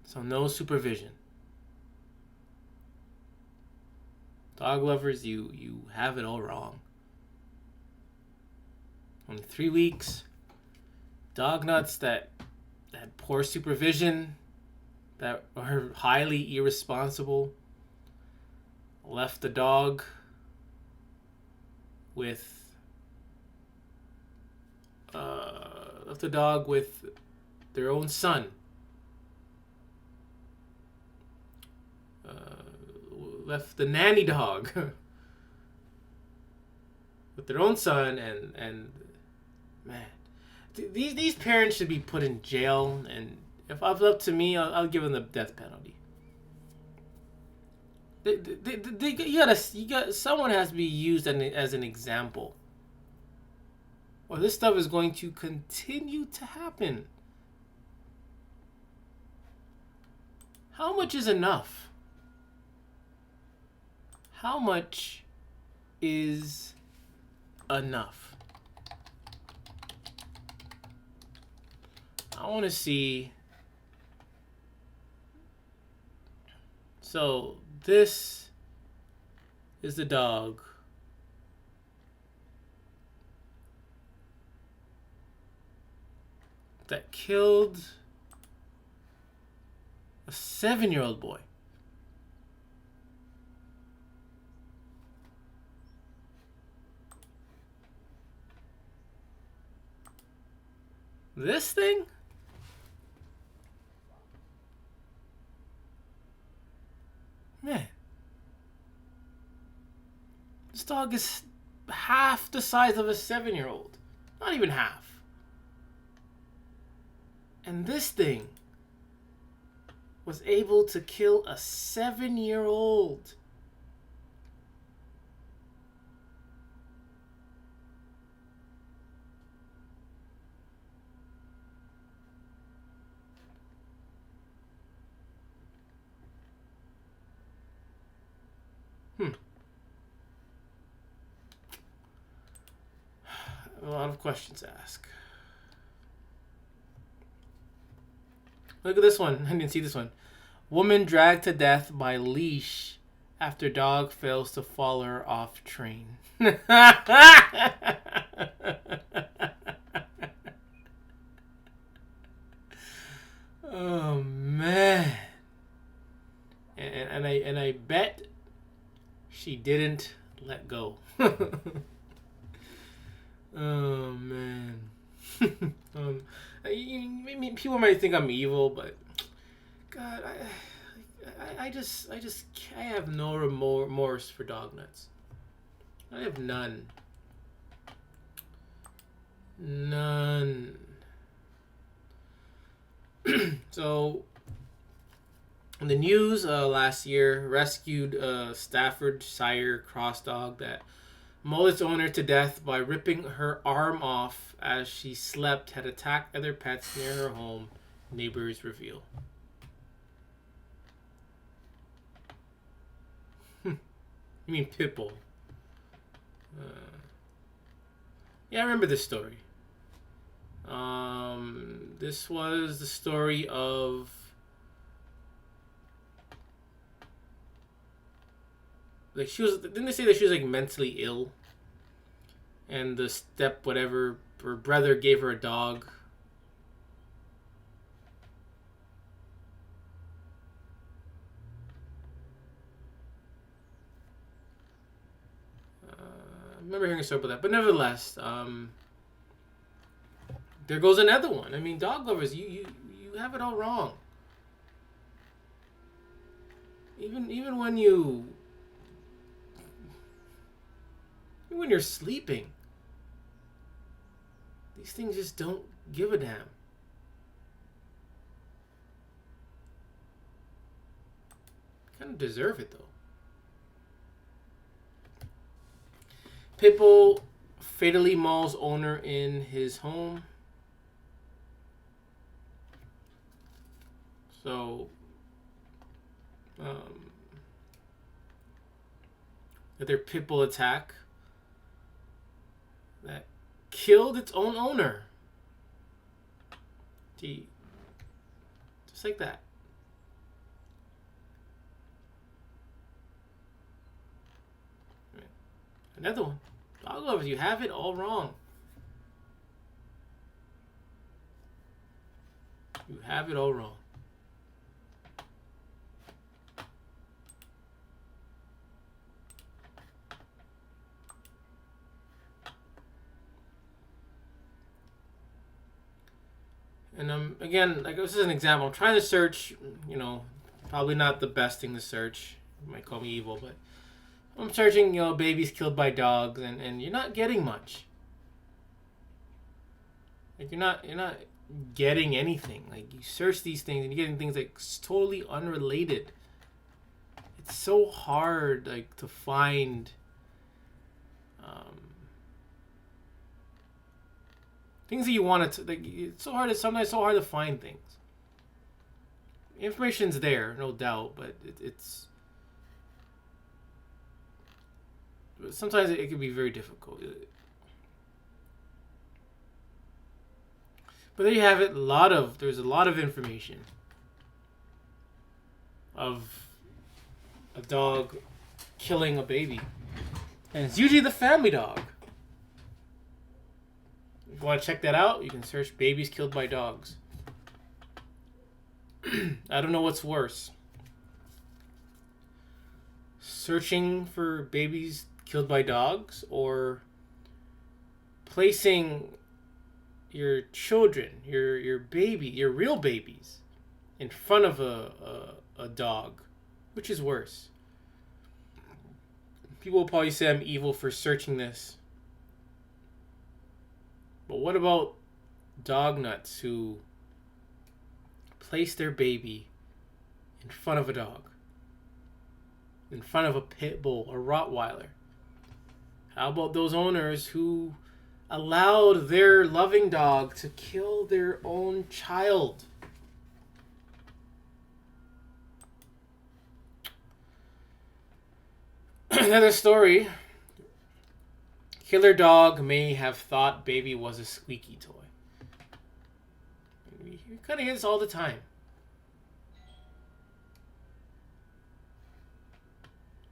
So no supervision. Dog lovers, you have it all wrong. Only 3 weeks. dog nuts that had poor supervision, that are highly irresponsible, left the dog with their own son. Left the nanny dog with their own son, and man, these parents should be put in jail. And if it's up to me, I'll give them the death penalty. Someone has to be used as an example, or this stuff is going to continue to happen. How much is enough? How much is enough? I want to see. So this is the dog that killed a 7-year-old boy. This thing? Man. This dog is half the size of a 7-year-old. Not even half. And this thing was able to kill a 7-year-old. A lot of questions to ask. Look at this one. I didn't see this one. Woman dragged to death by leash after dog fails to follow her off train. Oh man. And I bet she didn't let go. Oh man. People might think I'm evil, but God, I have no remorse for dog nuts. I have none. None. So, in the news last year, rescued Staffordshire cross dog that mauled its owner to death by ripping her arm off as she slept, had attacked other pets near her home, neighbors reveal. You mean Pitbull? Yeah, I remember this story. This was the story of like didn't they say that she was like mentally ill? And the whatever, her brother gave her a dog. I remember hearing a story about that. But nevertheless, there goes another one. I mean, dog lovers, you have it all wrong. Even when you're sleeping, these things just don't give a damn. Kind of deserve it though. Pitbull fatally mauls owner in his home. So, another Pitbull attack that killed its own owner. Gee, just like that. Another one. Dog lovers, you have it all wrong. You have it all wrong. And again, like this is an example. I'm trying to search, you know, probably not the best thing to search. You might call me evil, but I'm searching, you know, babies killed by dogs, and you're not getting much. Like you're not getting anything. Like you search these things and you're getting things like totally unrelated. It's so hard like to find things that you want to like. It's so hard. It's sometimes so hard to find things. Information's there, no doubt, but it's sometimes it can be very difficult. But there you have it. There's a lot of information of a dog killing a baby, and it's usually the family dog. If you want to check that out, you can search babies killed by dogs. I don't know what's worse. Searching for babies killed by dogs or placing your children, your baby, your real babies in front of a dog. Which is worse? People will probably say I'm evil for searching this. But what about dog nuts who place their baby in front of a dog? In front of a pit bull or Rottweiler? How about those owners who allowed their loving dog to kill their own child? Another story. Killer dog may have thought baby was a squeaky toy. We kind of hear this all the time.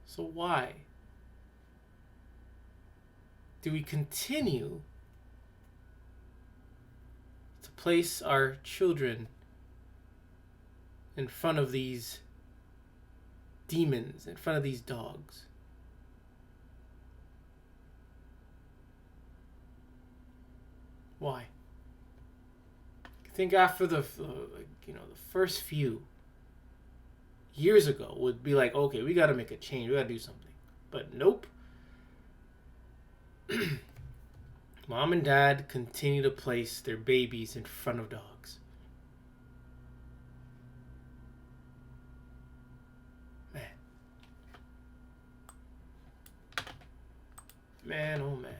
So why do we continue to place our children in front of these demons, in front of these dogs? Why? I think after the first few years ago would be like, okay, we got to make a change. We got to do something. But nope. Mom and dad continue to place their babies in front of dogs. Man, oh man.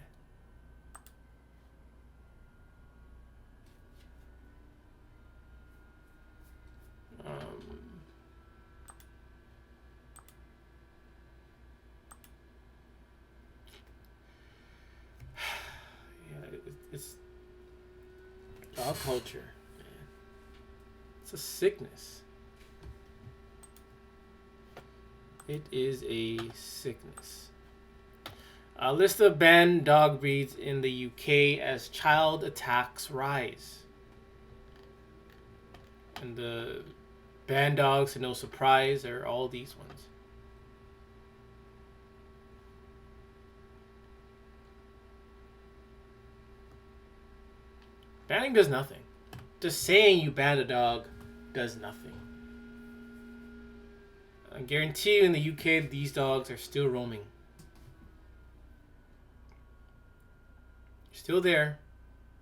It's dog culture, man. It's a sickness. It is a sickness. A list of banned dog breeds in the UK as child attacks rise. And the banned dogs, to no surprise, are all these ones. Banning does nothing. Just saying you ban a dog does nothing. I guarantee you in the UK, these dogs are still roaming. Still there.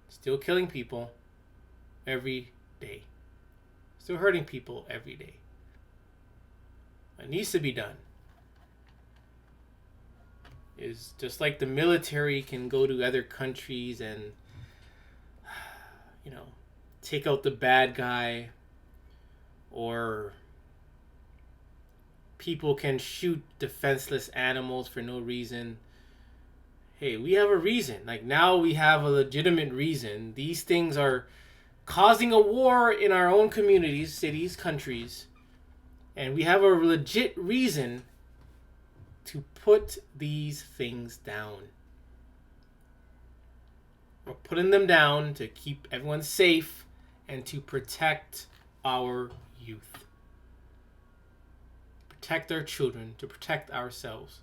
Still killing people every day. Still hurting people every day. What needs to be done is just like the military can go to other countries and take out the bad guy, or people can shoot defenseless animals for no reason. Hey, we have a reason. Like now we have a legitimate reason. These things are causing a war in our own communities, cities, countries. And we have a legit reason to put these things down. We're putting them down to keep everyone safe and to protect our youth. Protect our children, to protect ourselves.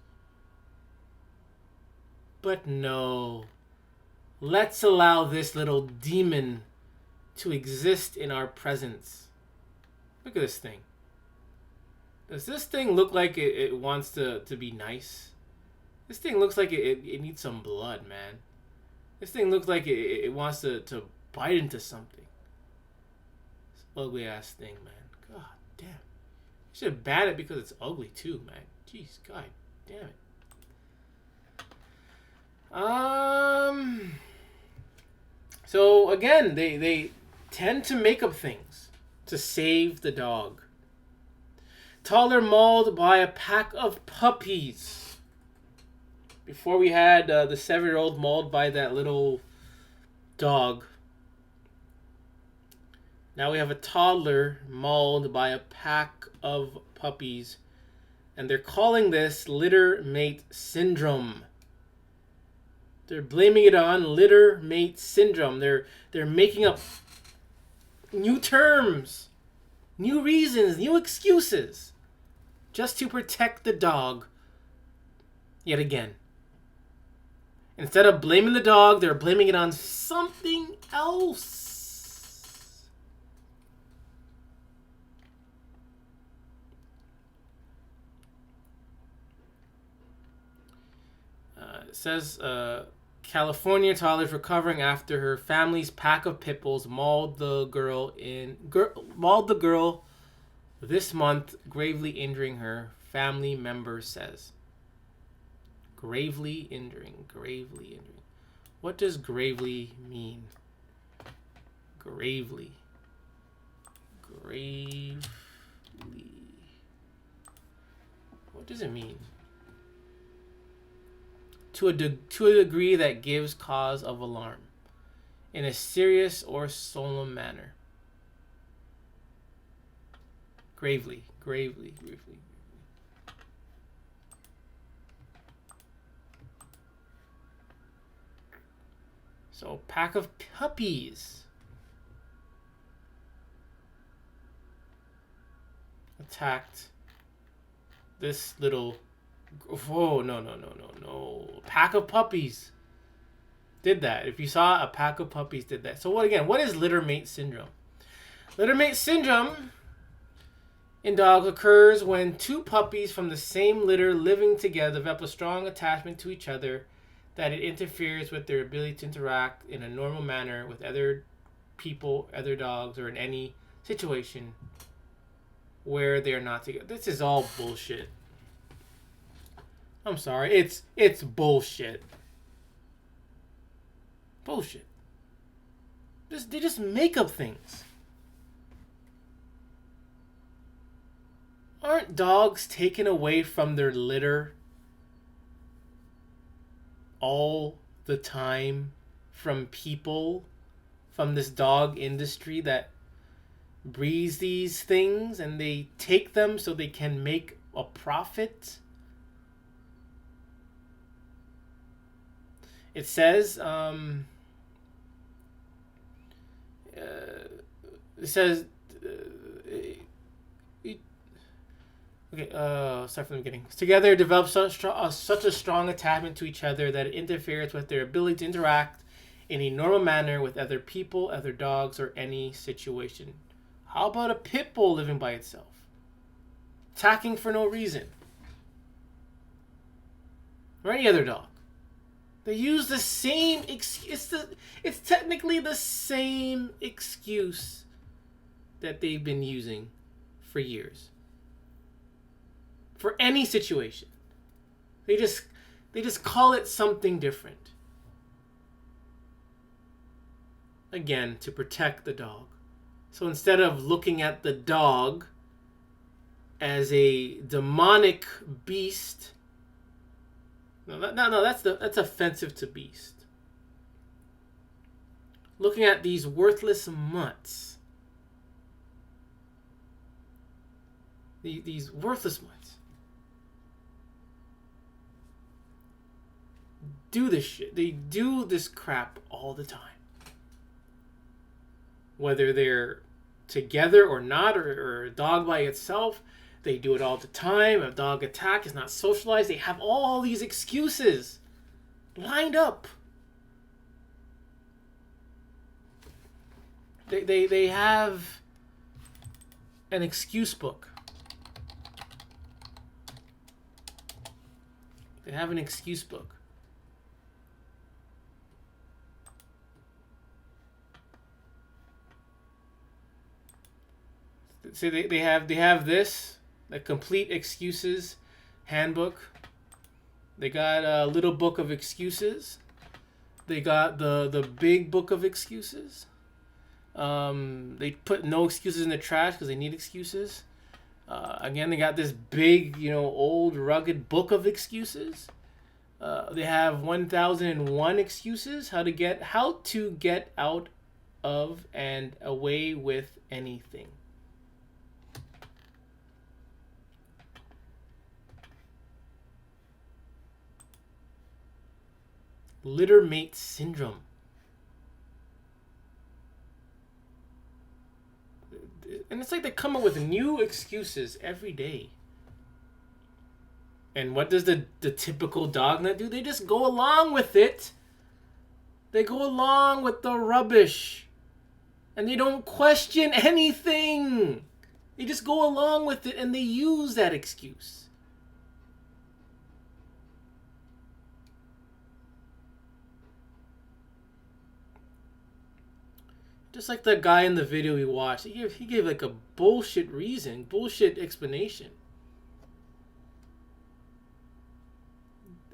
But no, let's allow this little demon to exist in our presence. Look at this thing. Does this thing look like it wants to be nice? This thing looks like it needs some blood, man. This thing looks like it wants to bite into something. This ugly ass thing, man. God damn. You should ban it because it's ugly too, man. Jeez, god damn it. So again, they tend to make up things to save the dog. Toddler mauled by a pack of puppies. Before we had the 7-year-old mauled by that little dog. Now we have a toddler mauled by a pack of puppies. And they're calling this litter mate syndrome. They're blaming it on litter mate syndrome. They're making up new terms, new reasons, new excuses, just to protect the dog. Yet again. Instead of blaming the dog, they're blaming it on something else. It says California toddler is recovering after her family's pack of pit bulls mauled the girl this month, gravely injuring her, family member says. Gravely injuring. What does gravely mean? Gravely. What does it mean? To a degree that gives cause of alarm, in a serious or solemn manner. Gravely. So, pack of puppies attacked this little... Whoa, no. Pack of puppies did that. If you saw, a pack of puppies did that. So what is litter mate syndrome? Litter mate syndrome in dogs occurs when two puppies from the same litter living together develop a strong attachment to each other that it interferes with their ability to interact in a normal manner with other people, other dogs, or in any situation where they are not together. This is all bullshit. I'm sorry, it's bullshit. Bullshit. They just make up things. Aren't dogs taken away from their litter all the time from people, from this dog industry that breeds these things, and they take them so they can make a profit? It says, start from the beginning. Together develop such a strong attachment to each other that it interferes with their ability to interact in a normal manner with other people, other dogs, or any situation. How about a pit bull living by itself? Attacking for no reason. Or any other dog. They use the same excuse. It's technically the same excuse that they've been using for years. For any situation. They just call it something different. Again, to protect the dog. So instead of looking at the dog as a demonic beast, that's offensive to beast. Looking at these worthless mutts. These worthless mutts. Do this shit. They do this crap all the time. whether they're together or not, or a dog by itself. They do it all the time. A dog attack is not socialized. They have all these excuses lined up. They have an excuse book. They have an excuse book. See, they have this, the complete excuses handbook. They got a little book of excuses. They got the big book of excuses. They put no excuses in the trash because they need excuses. Again, they got this big, old rugged book of excuses. They have 1001 excuses how to get out of and away with anything. Litter mate syndrome. And it's like they come up with new excuses every day. And what does the typical dog nut do? They just go along with it. They go along with the rubbish. And they don't question anything. They just go along with it and they use that excuse. Just like the guy in the video we watched, he gave like a bullshit reason, bullshit explanation.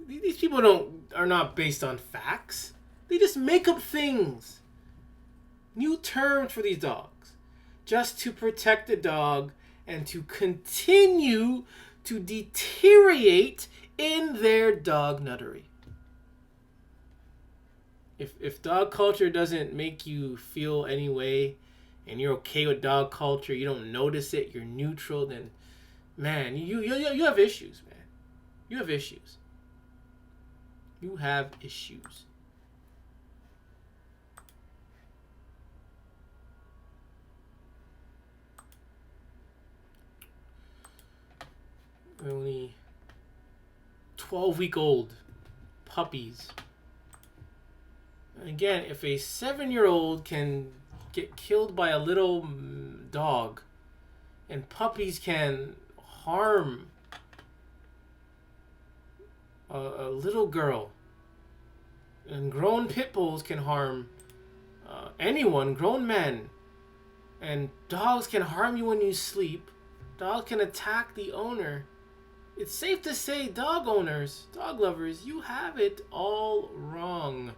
These people are not based on facts. They just make up things. New terms for these dogs. Just to protect the dog and to continue to deteriorate in their dog nuttery. If dog culture doesn't make you feel any way and you're okay with dog culture, you don't notice it, you're neutral, then man, you have issues, man. You have issues. You have issues. Only 12-week-old puppies. Again, if a 7-year-old can get killed by a little dog, and puppies can harm a little girl, and grown pit bulls can harm anyone, grown men, and dogs can harm you when you sleep, dogs can attack the owner, it's safe to say, dog owners, dog lovers, you have it all wrong.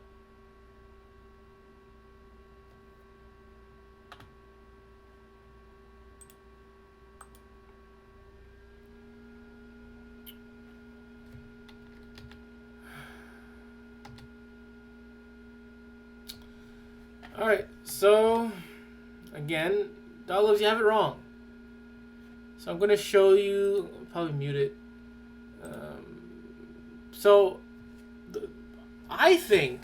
Alright, so, again, dog lovers, you have it wrong. So I'm going to show you, I'll probably mute it. I think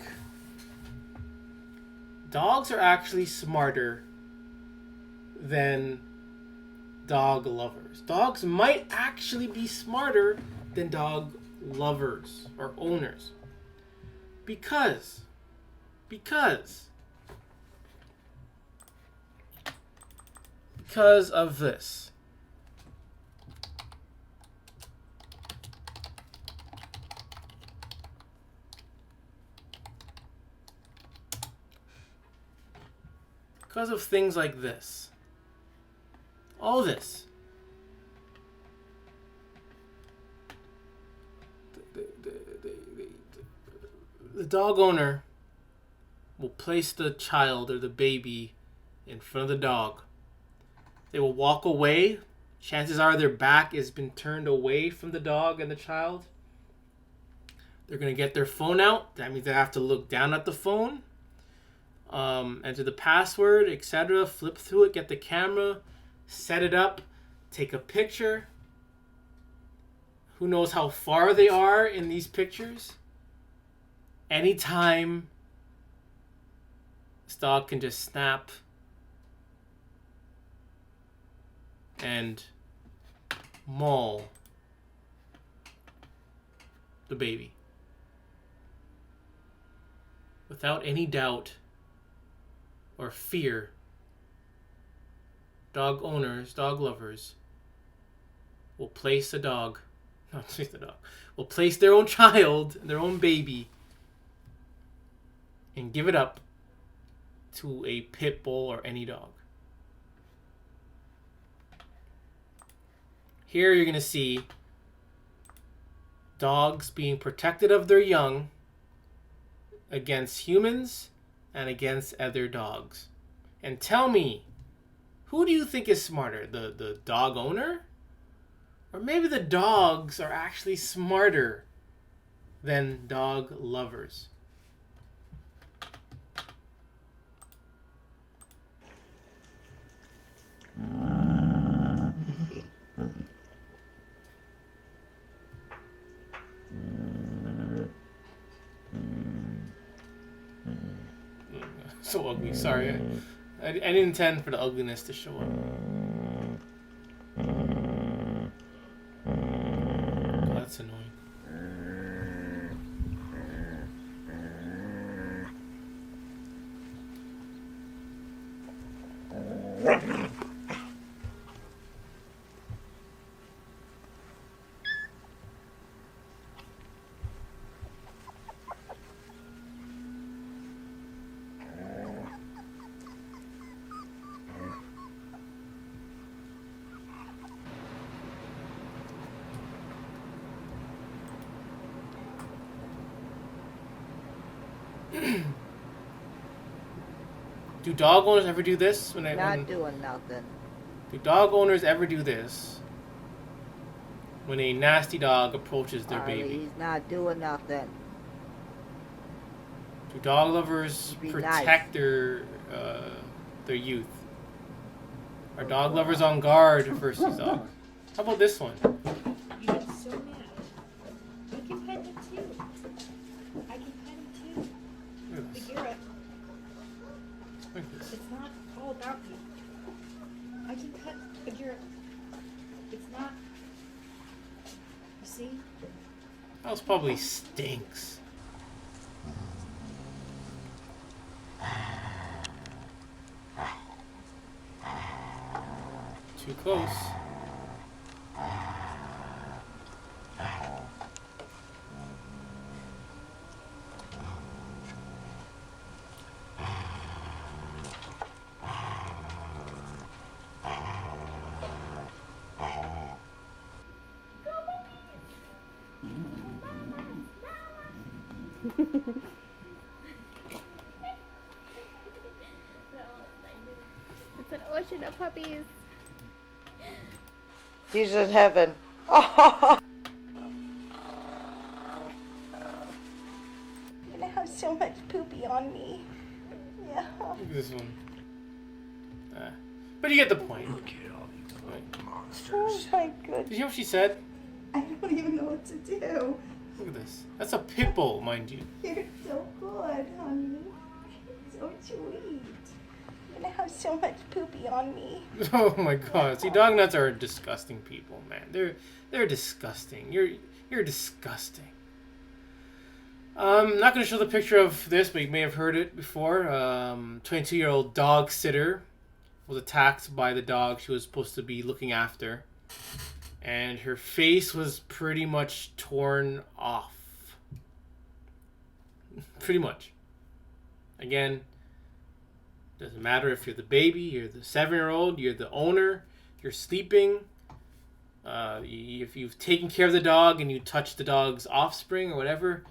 dogs are actually smarter than dog lovers. Dogs might actually be smarter than dog lovers or owners. Because of this. Because of things like this. All this. The dog owner will place the child or the baby in front of the dog. They will walk away. Chances are their back has been turned away from the dog and the child. They're going to get their phone out. That means they have to look down at the phone. Enter the password, etc. Flip through it, get the camera, set it up, take a picture. Who knows how far they are in these pictures? Anytime, this dog can just snap and maul the baby. Without any doubt or fear, dog owners, dog lovers, will place the dog, not place the dog, will place their own child, their own baby, and give it up to a pit bull or any dog. Here you're going to see dogs being protected of their young against humans and against other dogs. And tell me, who do you think is smarter? The dog owner? Or maybe the dogs are actually smarter than dog lovers? So ugly, sorry. I didn't intend for the ugliness to show up. Oh, that's annoying. Do dog owners ever do this? Doing nothing. Do dog owners ever do this when a nasty dog approaches their baby? He's not doing nothing. Do dog lovers Be protect their youth? Are dog lovers on guard versus dogs? How about this one? You get so mad. I can pet him too. I can pet him too. Look at this. Bagheera, Look at this. it's not all about you. I can pet Bagheera. It's not. You see? That was probably stinks. Too close. It's an ocean of puppies. He's in heaven. And I have so much poopy on me. Yeah. Look at this one. But you get the point. Oh my goodness. Did you hear what she said? I don't even know what to do. Look at this. That's a pit bull, mind you. You're so good, honey. So sweet. And I have so much poopy on me. Oh my god. See, dog nuts are disgusting people, man. They're disgusting. You're disgusting. I'm not going to show the picture of this, but you may have heard it before. 22-year-old dog sitter was attacked by the dog she was supposed to be looking after. And her face was pretty much torn off. Pretty much. Again, doesn't matter if you're the baby, you're the 7-year-old, you're the owner, you're sleeping. If you've taken care of the dog and you touch the dog's offspring or whatever,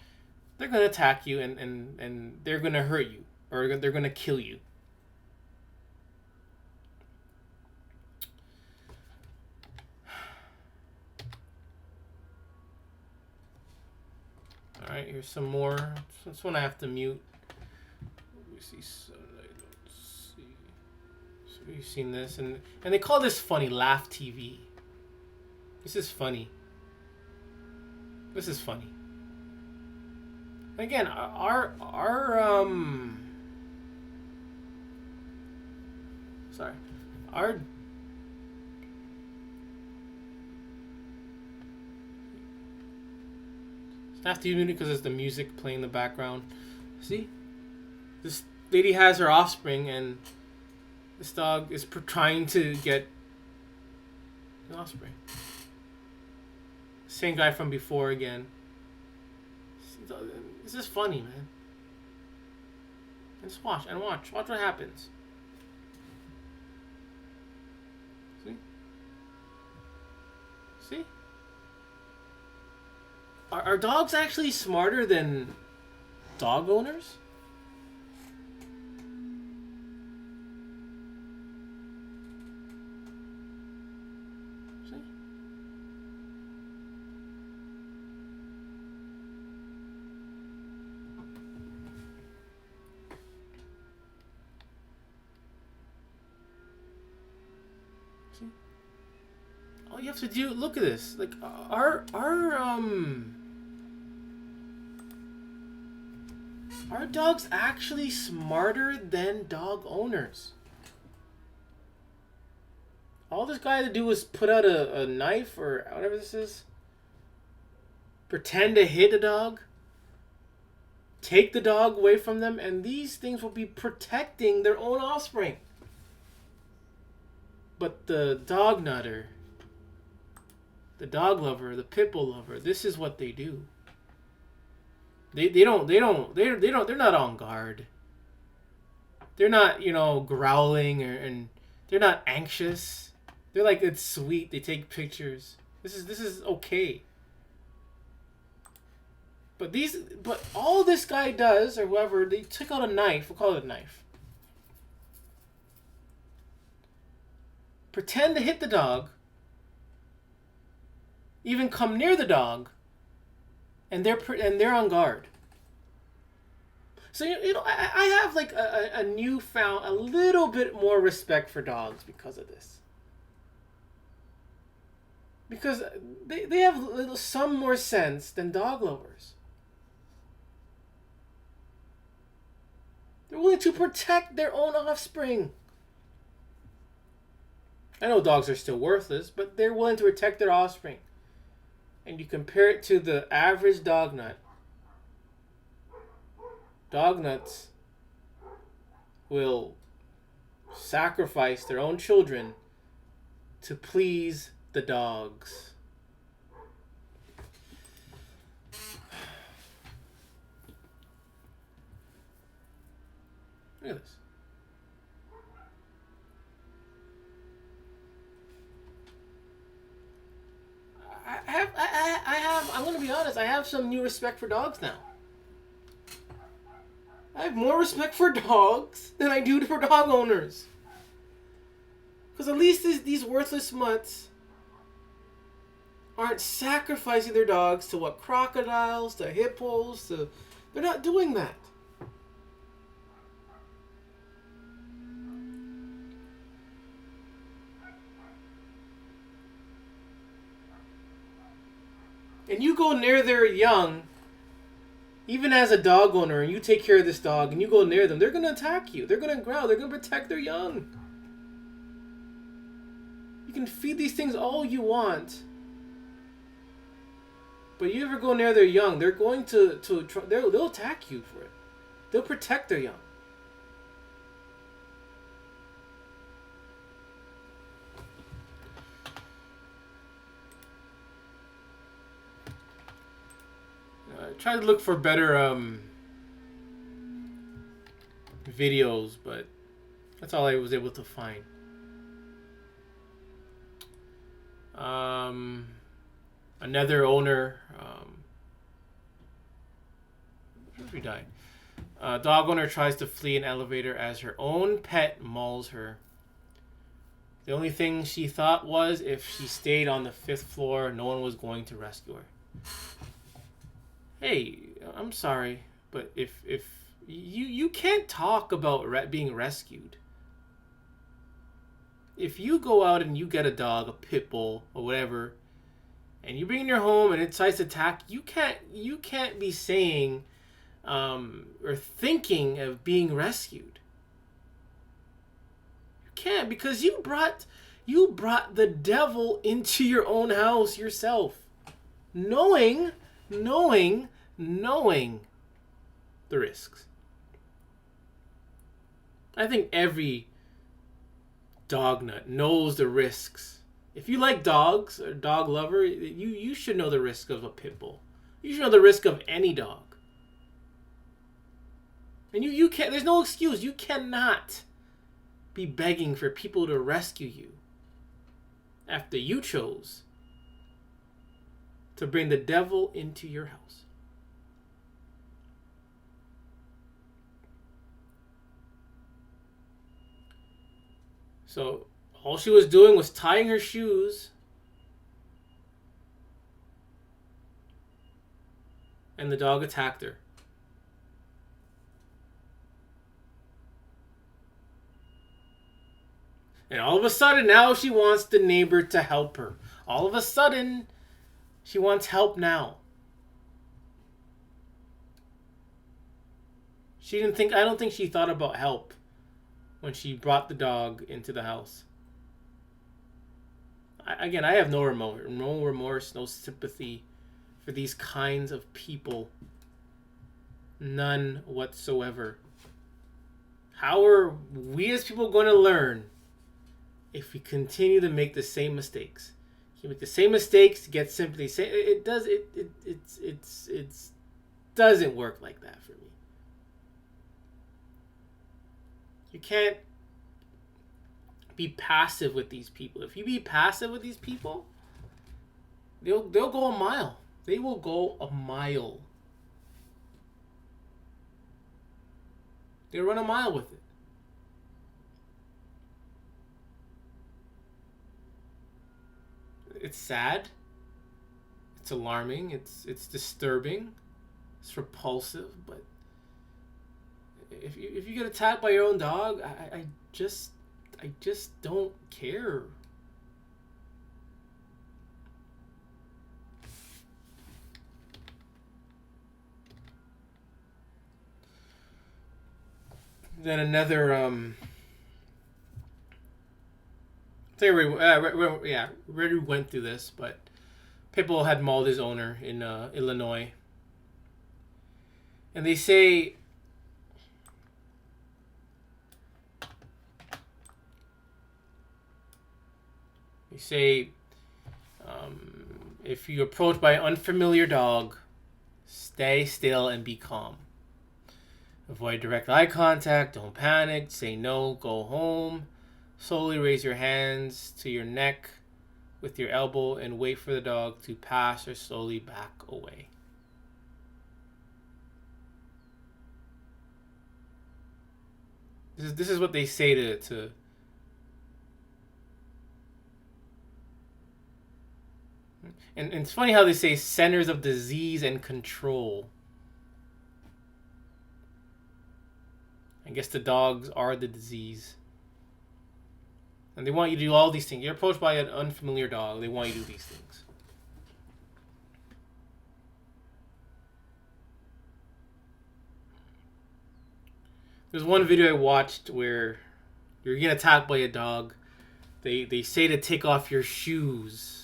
they're going to attack you and they're going to hurt you or they're going to kill you. Alright, here's some more. This one I have to mute. Let me see. So I don't see. So you've seen this. And they call this funny. Laugh TV. This is funny. This is funny. Again, our Staff immunity because it's the music playing in the background. See? This lady has her offspring, and this dog is trying to get an offspring. Same guy from before again. This is funny, man. And just watch and watch. Watch what happens. See? See? Are dogs actually smarter than dog owners? See? See? All you have to do, look at this. Like, Are dogs actually smarter than dog owners? All this guy had to do was put out a knife or whatever this is. Pretend to hit a dog. Take the dog away from them, and these things will be protecting their own offspring. But the dog nutter, the dog lover, the pit bull lover, this is what they do. They're not on guard. They're not, growling and they're not anxious. They're like, it's sweet. They take pictures. This is okay. But all this guy does, or whoever, they took out a knife. We'll call it a knife. Pretend to hit the dog. Even come near the dog. And they're on guard. So I have like a newfound, a little bit more respect for dogs because of this. Because they have some more sense than dog lovers. They're willing to protect their own offspring. I know dogs are still worthless, but they're willing to protect their offspring. And you compare it to the average dog nut. Dog nuts will sacrifice their own children to please the dogs. Look at this. I'm going to be honest, I have some new respect for dogs now. I have more respect for dogs than I do for dog owners. Because at least these worthless mutts aren't sacrificing their dogs to what, crocodiles, to hippos, they're not doing that. And you go near their young, even as a dog owner, and you take care of this dog, and you go near them, they're going to attack you. They're going to growl. They're going to protect their young. You can feed these things all you want. But you ever go near their young, they're going they'll attack you for it. They'll protect their young. Try to look for better videos, but that's all I was able to find. Another owner, she died. Dog owner tries to flee an elevator as her own pet mauls her. The only thing she thought was if she stayed on the 5th floor, no one was going to rescue her. Hey, I'm sorry, but if you can't talk about being rescued. If you go out and you get a dog, a pit bull or whatever, and you bring it in your home and it decides to attack, you can't be saying or thinking of being rescued. You can't, because you brought the devil into your own house yourself, knowing knowing the risks. I think every dog nut knows the risks. If you like dogs or dog lover, you should know the risk of a pit bull. You should know the risk of any dog. And you can't, there's no excuse. You cannot be begging for people to rescue you after you chose to bring the devil into your house. So all she was doing was tying her shoes and the dog attacked her. And all of a sudden now she wants the neighbor to help her. All of a sudden she wants help now. I don't think she thought about help when she brought the dog into the house. I have no remorse, no sympathy for these kinds of people. None whatsoever. How are we as people going to learn if we continue to make the same mistakes? You make the same mistakes to get sympathy. It doesn't work like that for me. You can't be passive with these people. If you be passive with these people, they'll go a mile. They will go a mile. They'll run a mile with it. It's sad. It's alarming. It's disturbing. It's repulsive. But if you get attacked by your own dog, I just don't care. Then another we went through this, but Pitbull had mauled his owner in Illinois, and they say if you're approached by an unfamiliar dog, stay still and be calm. Avoid direct eye contact, don't panic, say no, go home. Slowly raise your hands to your neck with your elbow and wait for the dog to pass or slowly back away. This is what they say to and it's funny how they say centers of disease and control. I guess the dogs are the disease. And they want you to do all these things. You're approached by an unfamiliar dog. They want you to do these things. There's one video I watched where you're getting attacked by a dog. They say to take off your shoes.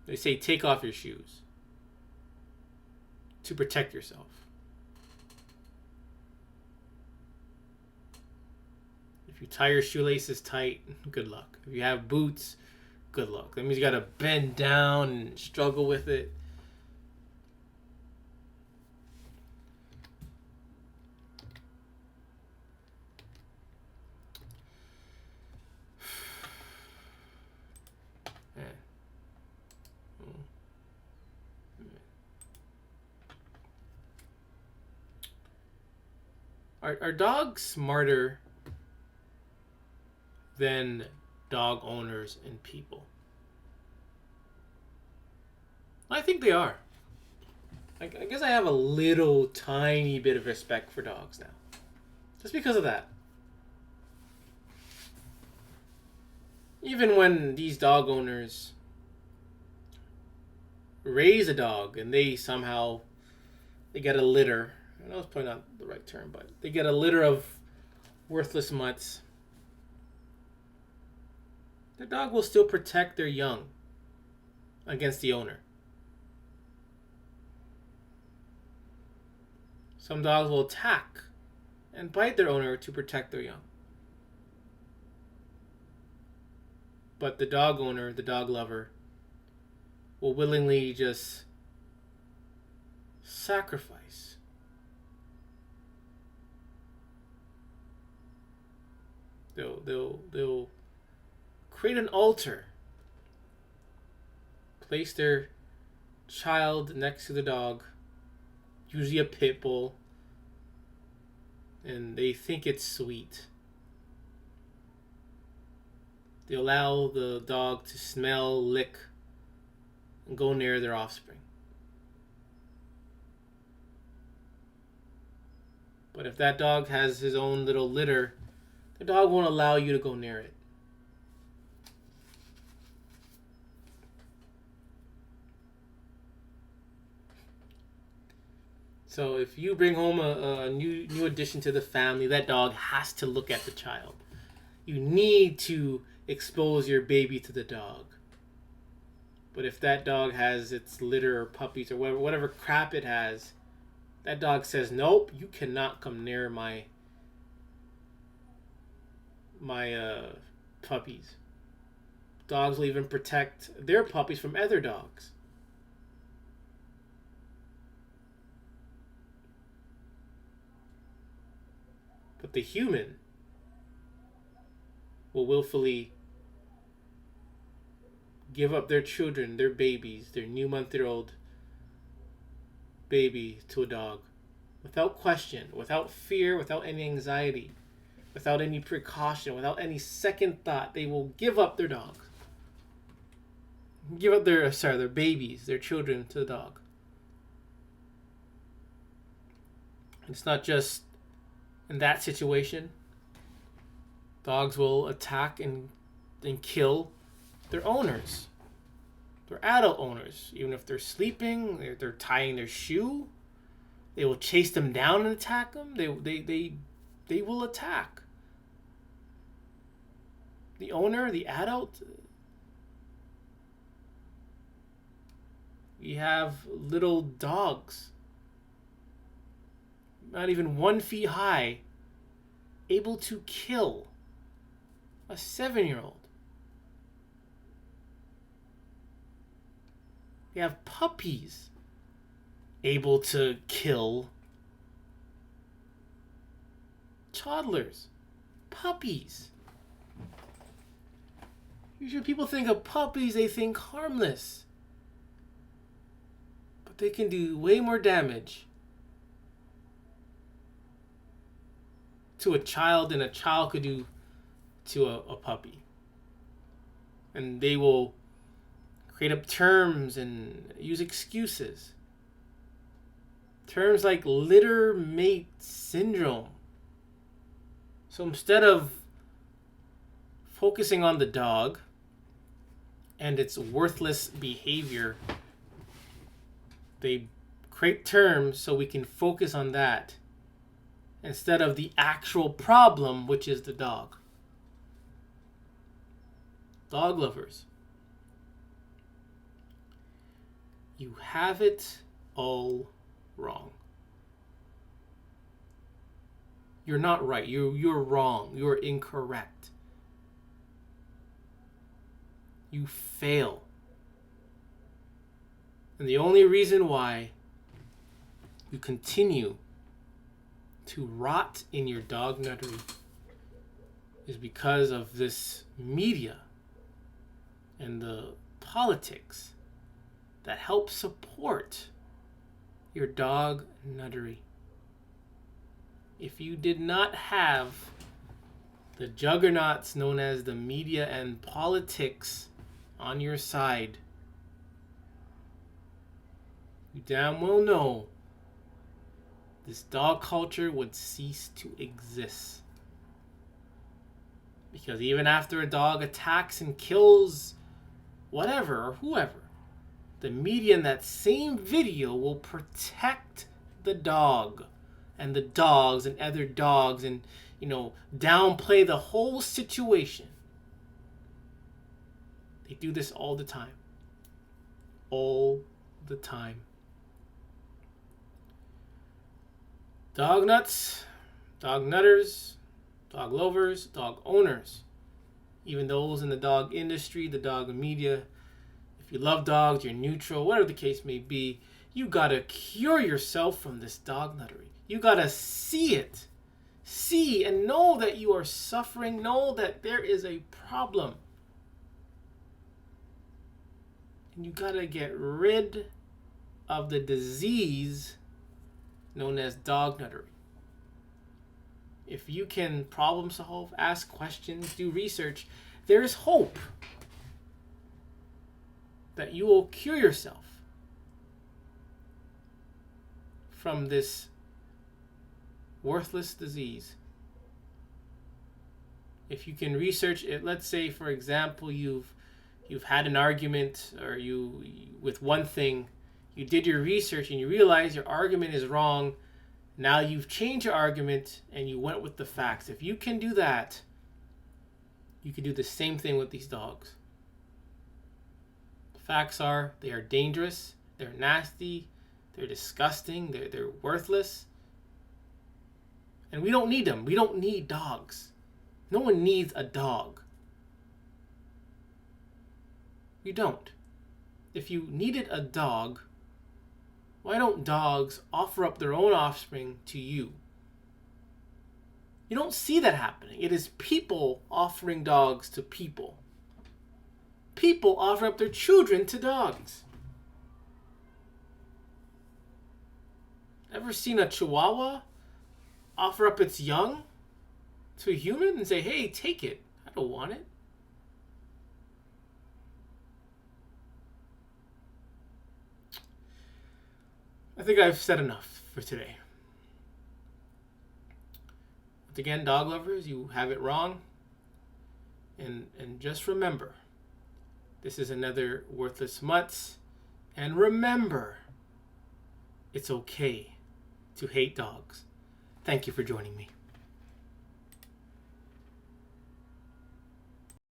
They say take off your shoes to protect yourself. If you tie your shoelaces tight, good luck. If you have boots, good luck. That means you gotta bend down and struggle with it. Are dogs smarter than dog owners and people? I think they are. I guess I have a little tiny bit of respect for dogs now. Just because of that. Even when these dog owners raise a dog and they get a litter. I know it's probably not the right term, but they get a litter of worthless mutts. The dog will still protect their young. against the owner. Some dogs will attack and bite their owner to protect their young. But the dog owner, the dog lover, will willingly just sacrifice. They'll create an altar, place their child next to the dog, usually a pit bull, and they think it's sweet. They allow the dog to smell, lick, and go near their offspring. But if that dog has his own little litter, the dog won't allow you to go near it. So if you bring home a new addition to the family, that dog has to look at the child. You need to expose your baby to the dog. But if that dog has its litter or puppies or whatever crap it has, that dog says, nope, you cannot come near my puppies. Dogs will even protect their puppies from other dogs. But the human will willfully give up their children, their babies, their new month-year-old baby to a dog without question, without fear, without any anxiety, without any precaution, without any second thought. They will give up their dog. Give up their babies, their children to the dog. It's not just in that situation. Dogs will attack and kill their owners, their adult owners. Even if they're sleeping, they're tying their shoe, they will chase them down and attack them. They will attack the owner, the adult. We have little dogs, not even 1 foot high, able to kill a 7-year-old. We have puppies able to kill toddlers. Puppies. Usually people think of puppies, they think harmless. But they can do way more damage to a child than a child could do to a puppy. And they will create up terms and use excuses. Terms like litter mate syndrome. So instead of focusing on the dog and its worthless behavior, they create terms so we can focus on that instead of the actual problem, which is the dog. Dog lovers, you have it all wrong. You're not right. You're wrong. You're incorrect. You fail. And the only reason why you continue to rot in your dog nuttery is because of this media and the politics that help support your dog nuttery. If you did not have the juggernauts known as the media and politics on your side, you damn well know this dog culture would cease to exist. Because even after a dog attacks and kills whatever or whoever, the media in that same video will protect the dog and the dogs and other dogs and, downplay the whole situation. They do this all the time. all the time. Dog nuts, dog nutters, dog lovers, dog owners, even those in the dog industry, the dog media. If you love dogs, you're neutral, whatever the case may be, you gotta cure yourself from this dog nuttery. You gotta see it. See and know that you are suffering. Know that there is a problem. And you gotta get rid of the disease known as dog nuttery. If you can problem solve, ask questions, do research, there is hope that you will cure yourself from this worthless disease. If you can research it, let's say, for example, you've had an argument or you with one thing, you did your research and you realize your argument is wrong. Now you've changed your argument and you went with the facts. If you can do that, you can do the same thing with these dogs. The facts are they are dangerous, they're nasty, they're disgusting, they're worthless. And we don't need them. We don't need dogs. No one needs a dog. You don't. If you needed a dog, why don't dogs offer up their own offspring to you? You don't see that happening. It is people offering dogs to people. People offer up their children to dogs. Ever seen a Chihuahua offer up its young to a human and say, hey, take it. I don't want it. I think I've said enough for today. But again, dog lovers, you have it wrong. And just remember, this is another Worthless Mutts. And remember, it's okay to hate dogs. Thank you for joining me.